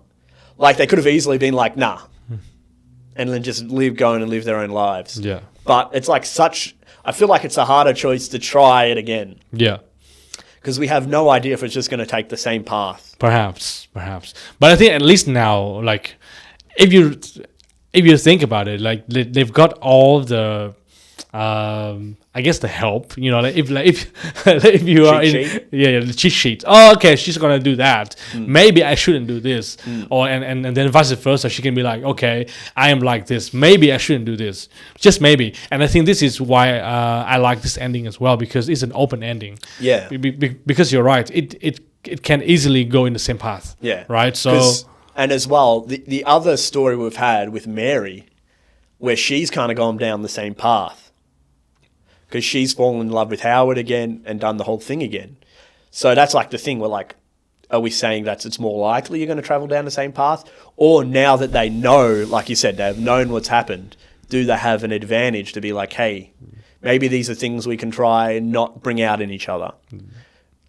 like they could have easily been like, nah, and then just go and live their own lives. Yeah. But it's like I feel like it's a harder choice to try it again. Yeah. Because we have no idea if it's just going to take the same path. Perhaps. But I think at least now, like, if you think about it, like they've got all the, I guess the help, like if you are in the cheat sheet. Oh, okay, she's gonna do that. Maybe I shouldn't do this, or and then vice versa. She can be like, okay, I am like this. Maybe I shouldn't do this. Just maybe. And I think this is why I like this ending as well because it's an open ending. Yeah. Because you're right. It can easily go in the same path. Yeah. Right. So. And as well, the other story we've had with Mary, where she's kind of gone down the same path. Because she's fallen in love with Howard again and done the whole thing again. So that's like the thing where like, are we saying that it's more likely you're going to travel down the same path? Or now that they know, like you said, they've known what's happened, do they have an advantage to be like, hey, maybe these are things we can try and not bring out in each other?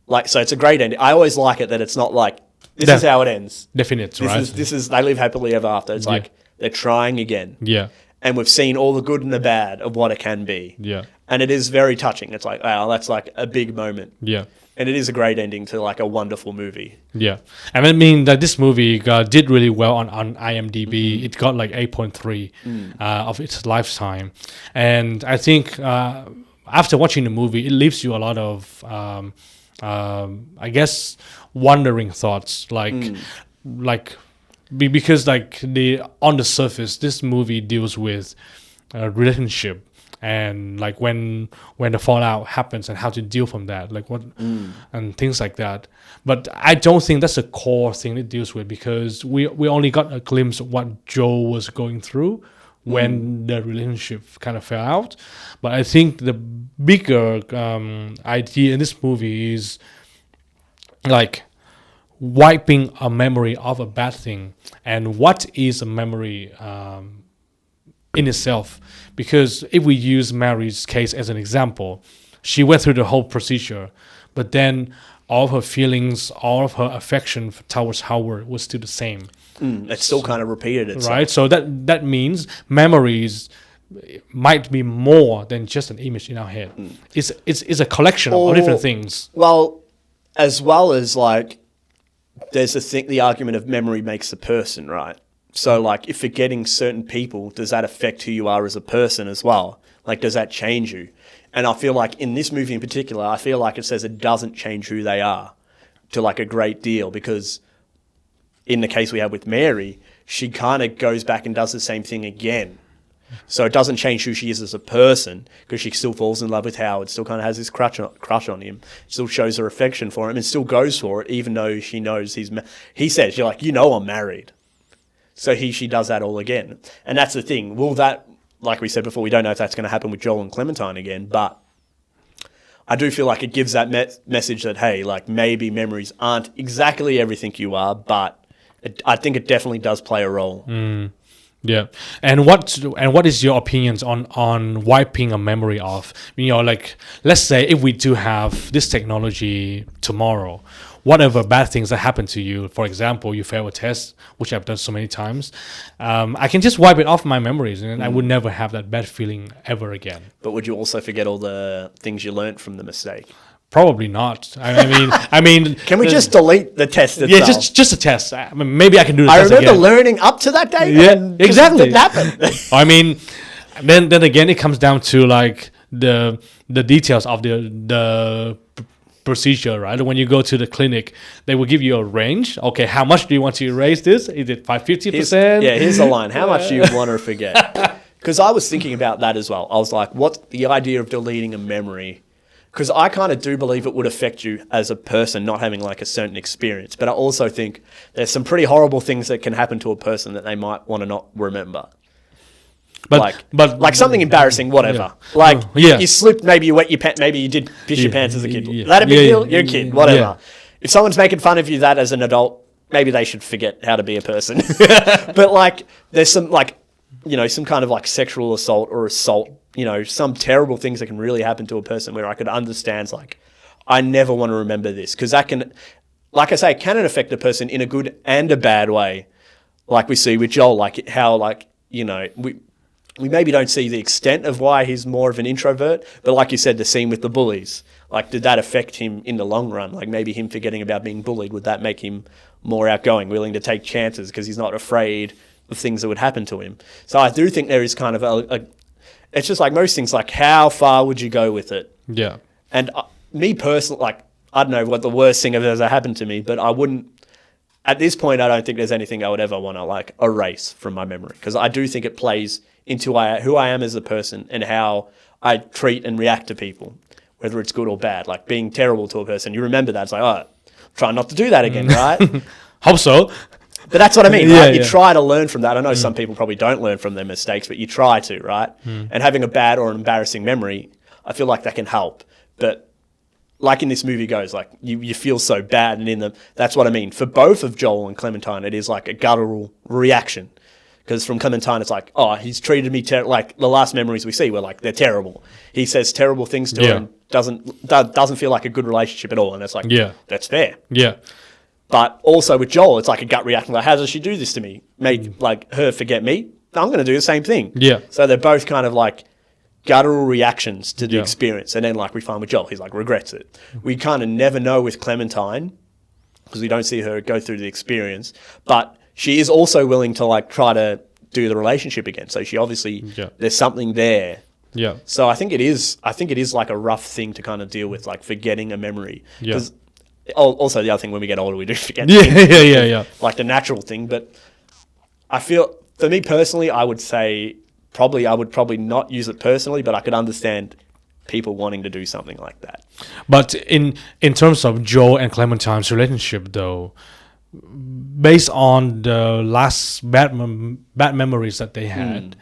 Like, so it's a great ending. I always like it that it's not like, this is how it ends. Definite, right? This is they live happily ever after. It's like they're trying again. Yeah. And we've seen all the good and the bad of what it can be. Yeah. And it is very touching. It's like, wow, that's like a big moment. Yeah. And it is a great ending to like a wonderful movie. Yeah. And I mean that this movie did really well on IMDb. It got like 8.3 of its lifetime. And I think after watching the movie, it leaves you a lot of, I guess, wondering thoughts. Like because like on the surface, this movie deals with a relationship and like when the fallout happens and how to deal from that, like what and things like that. But I don't think that's a core thing it deals with, because we only got a glimpse of what Joel was going through when the relationship kind of fell out. But I think the bigger idea in this movie is like wiping a memory of a bad thing, and what is a memory in itself. Because if we use Mary's case as an example, she went through the whole procedure, but then all of her feelings, all of her affection towards Howard was still the same. It still kind of repeated itself. Right? So that means memories might be more than just an image in our head. It's a collection of different things. Well as like, there's the argument of memory makes a person, right? So like, if forgetting certain people, does that affect who you are as a person as well? Like, does that change you? And I feel like in this movie in particular, I feel like it says it doesn't change who they are to like a great deal, because in the case we have with Mary, she kind of goes back and does the same thing again. So it doesn't change who she is as a person, because she still falls in love with Howard, still kind of has this crush on him, still shows her affection for him, and still goes for it, even though she knows he says, you're like, you know I'm married. So she does that all again. And that's the thing. Will that, like we said before, we don't know if that's going to happen with Joel and Clementine again, but I do feel like it gives that message that, hey, like maybe memories aren't exactly everything you are, but I think it definitely does play a role. Yeah, and what is your opinions on wiping a memory off? You know, like let's say if we do have this technology tomorrow, whatever bad things that happen to you, for example, you fail a test, which I've done so many times, I can just wipe it off my memories, and I would never have that bad feeling ever again. But would you also forget all the things you learned from the mistake? Probably not. I mean, can we just delete the test itself? Yeah, just a test. I mean, maybe I can do the test remember again. learning up to that day. Yeah, exactly. It didn't happen. I mean, then again, it comes down to like the details of the procedure, right? When you go to the clinic, they will give you a range. Okay, how much do you want to erase this? Is it 50%? Yeah, here's the line. How much do you want to forget? Because I was thinking about that as well. I was like, what's the idea of deleting a memory? Because I kind of do believe it would affect you as a person not having like a certain experience. But I also think there's some pretty horrible things that can happen to a person that they might want to not remember. But like something embarrassing, whatever. Yeah. Like you slipped, maybe you wet your pants, maybe you did piss your pants as a kid. Is that a big deal? You're a kid, whatever. Yeah. If someone's making fun of you that as an adult, maybe they should forget how to be a person. But like there's some like, you know, some kind of like sexual assault or assault, you know, some terrible things that can really happen to a person where I could understand like, I never want to remember this, because that can, like I say, can it affect a person in a good and a bad way? Like we see with Joel, like how like, you know, we maybe don't see the extent of why he's more of an introvert, but like you said, the scene with the bullies, like did that affect him in the long run? Like maybe him forgetting about being bullied, would that make him more outgoing, willing to take chances because he's not afraid of things that would happen to him? So I do think there is kind of it's just like most things, like how far would you go with it? Yeah. And me personally, like, I don't know what the worst thing that has ever happened to me, but I wouldn't, at this point, I don't think there's anything I would ever want to like erase from my memory, because I do think it plays into who I am as a person and how I treat and react to people, whether it's good or bad. Like being terrible to a person, you remember that. It's like, oh, try not to do that again, right? Hope so. But that's what I mean, right? You try to learn from that. I know some people probably don't learn from their mistakes, but you try to, right? And having a bad or an embarrassing memory, I feel like that can help. But like in this movie goes, like you feel so bad, and that's what I mean. For both of Joel and Clementine, it is like a guttural reaction. Because from Clementine, it's like, oh, he's treated me like the last memories we see were like, they're terrible. He says terrible things to her and doesn't feel like a good relationship at all. And it's like, that's fair. Yeah. But also with Joel, it's like a gut reaction. Like, how does she do this to me? Make like her forget me? I'm going to do the same thing. Yeah. So they're both kind of like guttural reactions to the experience. And then like we find with Joel, he's like regrets it. We kind of never know with Clementine, because we don't see her go through the experience. But she is also willing to like try to do the relationship again. So she obviously, there's something there. Yeah. So I think it is like a rough thing to kind of deal with, like forgetting a memory. Also, the other thing, when we get older, we do forget. Yeah. Like the natural thing. But I feel, for me personally, I would say I would probably not use it personally, but I could understand people wanting to do something like that. But in terms of Joe and Clementine's relationship, though, based on the last bad memories that they had,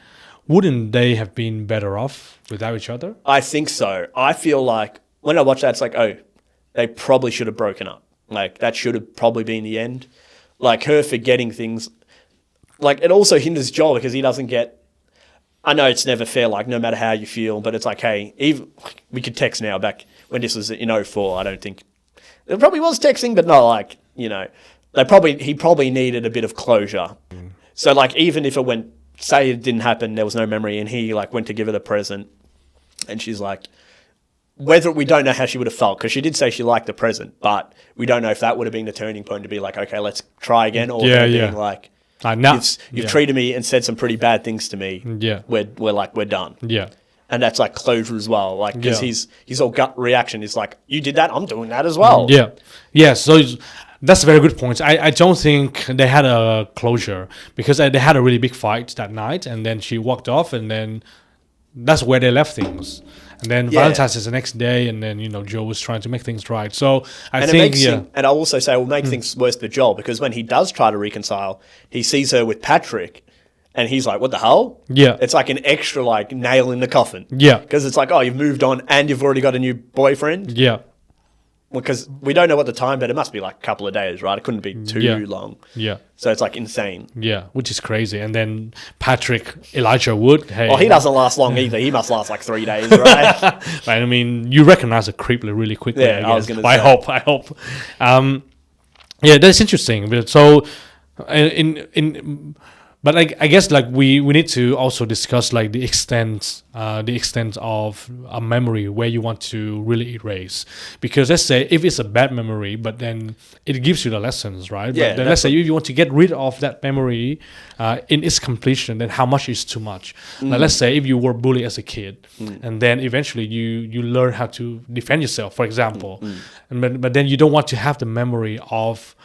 wouldn't they have been better off without each other? I think so. I feel like when I watch that, it's like, oh, they probably should have broken up. Like, that should have probably been the end. Like, her forgetting things. Like, it also hinders Joel because he doesn't get... I know it's never fair, like, no matter how you feel, but it's like, hey, even we could text now. Back when this was in 2004, I don't think... There probably was texting, but not like, you know... He probably needed a bit of closure. So, like, even if it went... Say it didn't happen, there was no memory, and he, like, went to give her the present, and she's like... Whether we don't know how she would have felt, because she did say she liked the present, but we don't know if that would have been the turning point to be like, okay, let's try again, or being like... You've treated me and said some pretty bad things to me. Yeah. We're done. Yeah. And that's like closure as well. Like, because his whole gut reaction is like, you did that, I'm doing that as well. Yeah. Yeah. So that's a very good point. I don't think they had a closure because they had a really big fight that night, and then she walked off, and then that's where they left things. And then Valentine's is the next day, and then, Joe was trying to make things right. So I think, and I'll also say it will make things worse for Joel, because when he does try to reconcile, he sees her with Patrick, and he's like, what the hell? Yeah. It's like an extra, like, nail in the coffin. Yeah. Because it's like, oh, you've moved on, and you've already got a new boyfriend? Yeah. Because we don't know what the time, but it must be like a couple of days, right? It couldn't be too long. Yeah. So it's like insane. Yeah, which is crazy. And then Patrick, Elijah Wood. Hey, well, he doesn't last long either. He must last like 3 days, right? Right. I mean, you recognize a creep really quickly. Yeah, I was going to say. I hope. Yeah, that's interesting. But so, but I guess like we need to also discuss like the extent of a memory where you want to really erase, because let's say if it's a bad memory, but then it gives you the lessons, right? Yeah. But then let's say you want to get rid of that memory in its completion, then how much is too much? Like, let's say if you were bullied as a kid, and then eventually you learn how to defend yourself, for example, but then you don't want to have the memory of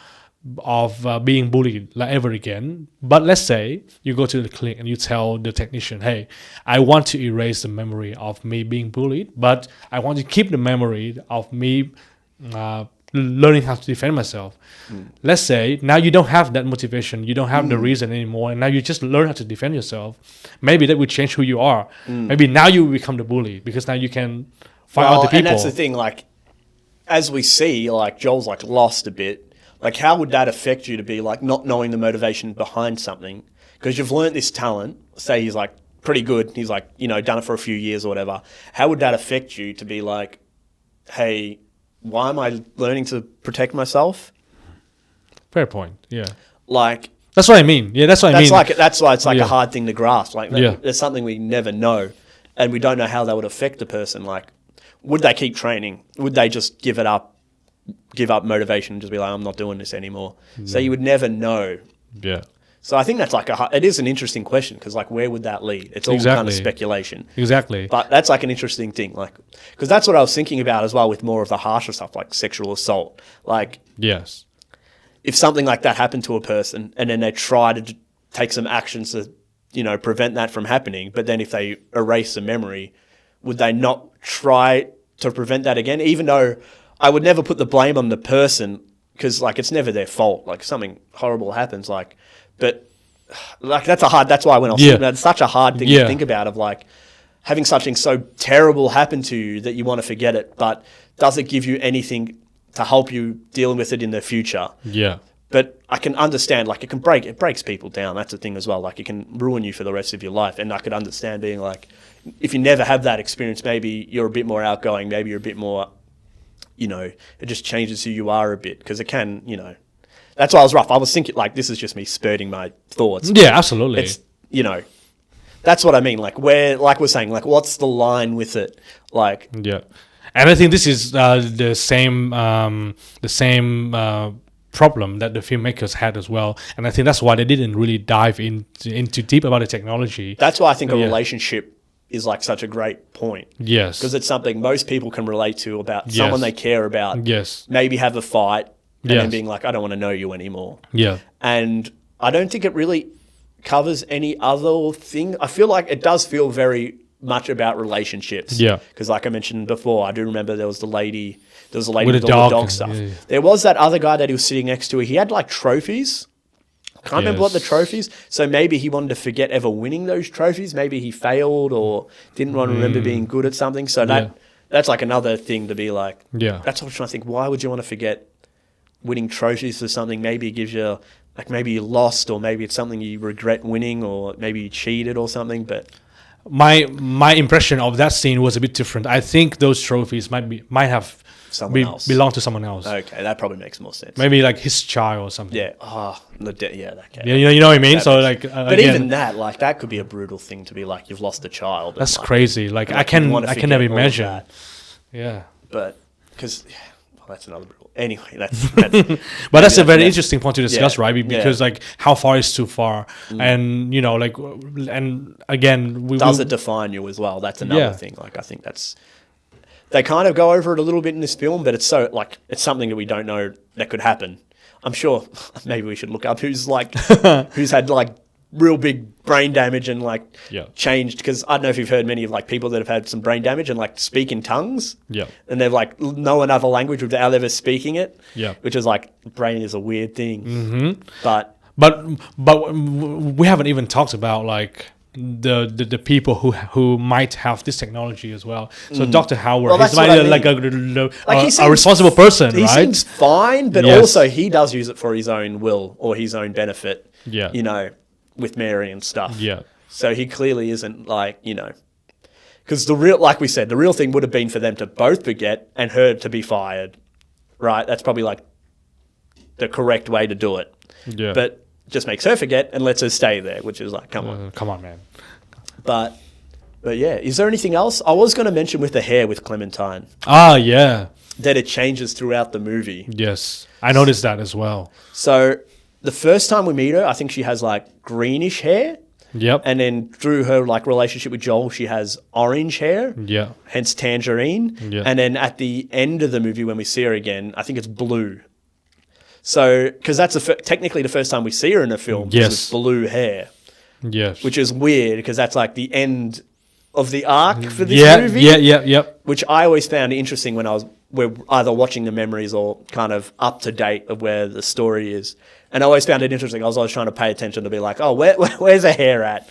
being bullied like ever again. But let's say you go to the clinic and you tell the technician, hey, I want to erase the memory of me being bullied, but I want to keep the memory of me learning how to defend myself. Let's say now you don't have that motivation, you don't have the reason anymore, and now you just learn how to defend yourself. Maybe that would change who you are. Maybe now you become the bully because now you can fight out the people. And that's the thing, like, as we see, like, Joel's like lost a bit. Like, how would that affect you to be like not knowing the motivation behind something? Because you've learnt this talent. Say he's like pretty good. He's like, done it for a few years or whatever. How would that affect you to be like, hey, why am I learning to protect myself? Fair point. Yeah. Like, that's what I mean. Yeah, that's what I mean. That's why it's like a hard thing to grasp. Like, there's something we never know, and we don't know how that would affect a person. Like, would they keep training? Would they just give up motivation and just be like, I'm not doing this anymore? So you would never know. Yeah. So I think that's like it is an interesting question, because like, where would that lead? It's all kind of speculation. Exactly. But that's like an interesting thing, like, because that's what I was thinking about as well with more of the harsher stuff like sexual assault. Like, yes, if something like that happened to a person and then they try to take some actions to, prevent that from happening, but then if they erase the memory, would they not try to prevent that again? Even though I would never put the blame on the person, because like it's never their fault. Like, something horrible happens, like, but like that's why when I was thinking about it, it's such a hard thing to think about, of like having something so terrible happen to you that you want to forget it, but does it give you anything to help you deal with it in the future? Yeah. But I can understand, like, it breaks people down. That's the thing as well. Like, it can ruin you for the rest of your life. And I could understand being like, if you never have that experience, maybe you're a bit more outgoing, maybe you're a bit more, it just changes who you are a bit, because it can, that's why I was rough. I was thinking, like, this is just me spurting my thoughts. Yeah, absolutely. It's, that's what I mean. Like, like we're saying, like, what's the line with it? Like, yeah. And I think this is the same problem that the filmmakers had as well. And I think that's why they didn't really dive into deep about the technology. That's why I think a relationship is like such a great point. Yes. Because it's something most people can relate to about someone they care about. Yes. Maybe have a fight and then being like, I don't want to know you anymore. Yeah. And I don't think it really covers any other thing. I feel like it does feel very much about relationships. Yeah. Because like I mentioned before, I do remember there was a lady with all a the dog. dog stuff. Yeah. There was that other guy that he was sitting next to. He had like trophies. Can't remember what the trophies. So maybe he wanted to forget ever winning those trophies. Maybe he failed or didn't want to remember being good at something. So that's like another thing to be like. Yeah. That's what I'm trying to think. Why would you want to forget winning trophies for something? Maybe it gives you like maybe you lost, or maybe it's something you regret winning, or maybe you cheated or something. But my impression of that scene was a bit different. I think those trophies might have someone else belong to someone else. Okay, that probably makes more sense. Maybe like his child or something. Yeah. Oh, yeah. Okay. Yeah, you know what I mean. So like, but again, even that could be a brutal thing to be like you've lost a child. that's and, like, crazy. Like I can never all of imagine. that. Yeah. But because that's another brutal. Anyway, that's but that's a very interesting point to discuss, Yeah, right? Because like how far is too far, and you know, like, and again, does it define you as well? That's another thing. Like I think they kind of go over it a little bit in this film, but it's so like it's something that we don't know that could happen. I'm sure maybe we should look up who's had like real big brain damage and like changed, because I don't know if you've heard many of like people that have had some brain damage and like speak in tongues, and they've like know another language without ever speaking it, which is like brain is a weird thing, but we haven't even talked about like the people who might have this technology as well. So Dr. Howard, he's like a responsible person, he right? He seems fine, but also he does use it for his own will or his own benefit. Yeah, you know, with Mary and stuff. Yeah. So he clearly isn't like, you know, because like we said, the real thing would have been for them to both forget and her to be fired, right? That's probably like the correct way to do it. Yeah. But just makes her forget and lets her stay there, which is like, come on, man. But yeah, is there anything else? I was going to mention with the hair with Clementine. Ah, yeah. That it changes throughout the movie. Yes, I noticed that as well. So the first time we meet her, I think she has like greenish hair. Yep. And then through her like relationship with Joel, she has orange hair. Yeah. Hence tangerine. Yeah. And then at the end of the movie, when we see her again, I think it's blue. So, because that's technically the first time we see her in a film. Yes. With blue hair. Yes. Which is weird because that's like the end of the arc for this movie. Yeah. Which I always found interesting when we're either watching the memories or kind of up to date of where the story is. And I always found it interesting. I was always trying to pay attention to be like, oh, where's her hair at?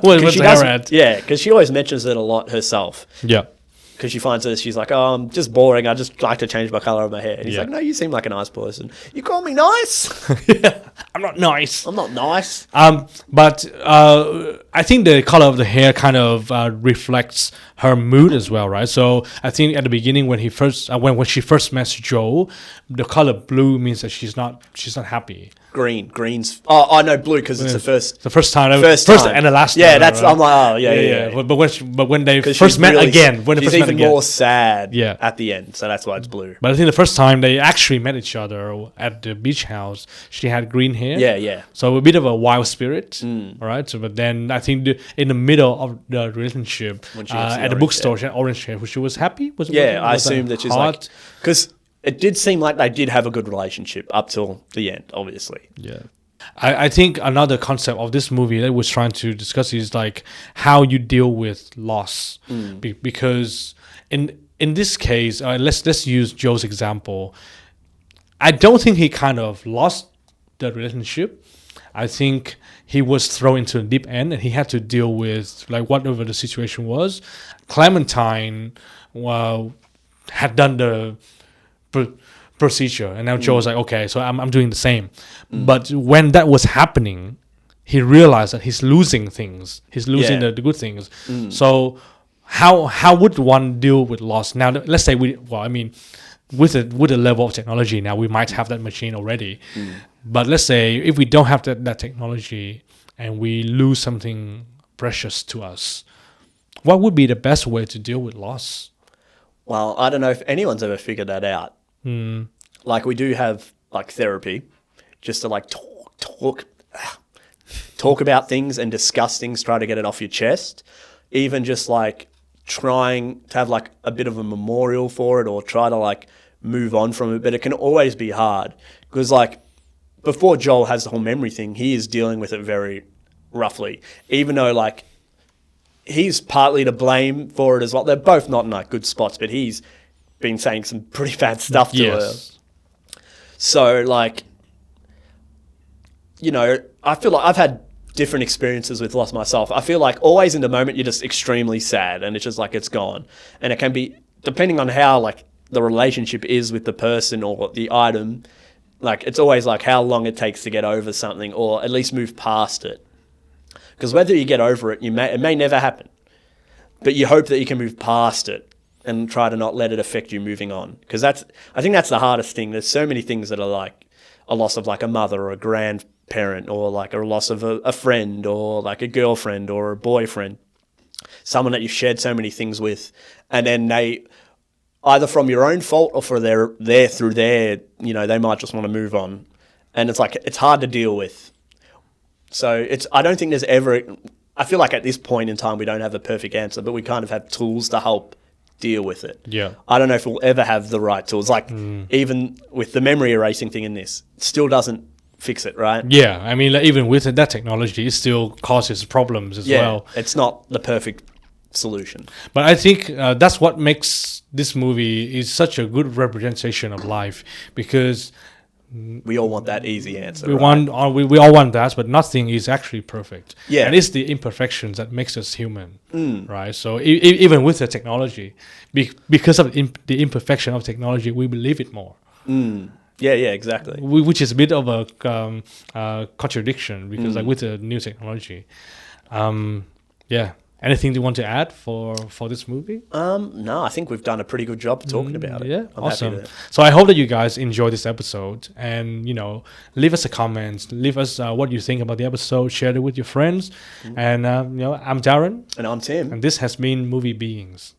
Where's the hair at? Yeah, because she always mentions it a lot herself. Yeah. Because she finds it, she's like, oh, I'm just boring. I just like to change my color of my hair. And he's like, no, you seem like a nice person. You call me nice? I'm not nice. I'm not nice. But I think the color of the hair kind of reflects her mood as well, right? So I think at the beginning when when she first met Joe, the color blue means that she's not happy. Green's. Oh no, blue because it's the first time, first and the last time. Yeah, that's. Right? I'm like, oh yeah. But when they first met again, she's even more sad. At the end, so that's why it's blue. But I think the first time they actually met each other at the beach house, she had green hair. Yeah. So a bit of a wild spirit, all right. So, but then I think in the middle of the relationship, at the bookstore, she had orange hair. She was happy. I assumed that she's like, because it did seem like they did have a good relationship up till the end, obviously. Yeah. I think another concept of this movie that was trying to discuss is like how you deal with loss, because in this case, let's use Joe's example. I don't think he kind of lost the relationship. I think he was thrown into a deep end and he had to deal with like whatever the situation was. Clementine had done the procedure, and now Joe was like, okay, so I'm doing the same. But when that was happening, he realized that he's losing things. He's losing the good things. So how would one deal with loss? Now, let's say with a level of technology now, we might have that machine already. But let's say if we don't have that technology and we lose something precious to us, what would be the best way to deal with loss? Well, I don't know if anyone's ever figured that out. Like we do have like therapy, just to like talk about things and discuss things, try to get it off your chest. Even just like trying to have like a bit of a memorial for it or try to like move on from it. But it can always be hard because like before Joel has the whole memory thing, he is dealing with it very roughly, even though like he's partly to blame for it as well. They're both not in like good spots, but he's been saying some pretty bad stuff to her. So like, you know, I feel like I've had different experiences with loss myself. I feel like always in the moment you're just extremely sad and it's just like it's gone. And it can be, depending on how like the relationship is with the person or the item, like it's always like how long it takes to get over something or at least move past it. Because whether you get over it, it may never happen. But you hope that you can move past it and try to not let it affect you moving on. Because I think that's the hardest thing. There's so many things that are like a loss of like a mother or a grandparent or like a loss of a friend or like a girlfriend or a boyfriend, someone that you've shared so many things with, and then they, either from your own fault or for through their, you know, they might just want to move on. And it's like, it's hard to deal with. So I don't think there's ever, I feel like at this point in time, we don't have a perfect answer, but we kind of have tools to help deal with it. Yeah. I don't know if we'll ever have the right tools. Like even with the memory erasing thing in this, it still doesn't fix it, right? Yeah. I mean, like, even with that technology, it still causes problems as well. It's not the perfect solution. But I think that's what makes this movie is such a good representation of life, because we all want that easy answer. We all want that, but nothing is actually perfect. Yeah. And it's the imperfections that makes us human, right? So even with the technology, because of the imperfection of technology, we believe it more. Yeah, exactly. Which is a bit of a contradiction, because like with the new technology. Yeah. Anything you want to add for this movie? No, I think we've done a pretty good job talking about it. Yeah, I'm awesome. happy So I hope that you guys enjoy this episode, and, you know, leave us a comment, leave us what you think about the episode, share it with your friends. And, you know, I'm Darren. And I'm Tim. And this has been Movie Beings.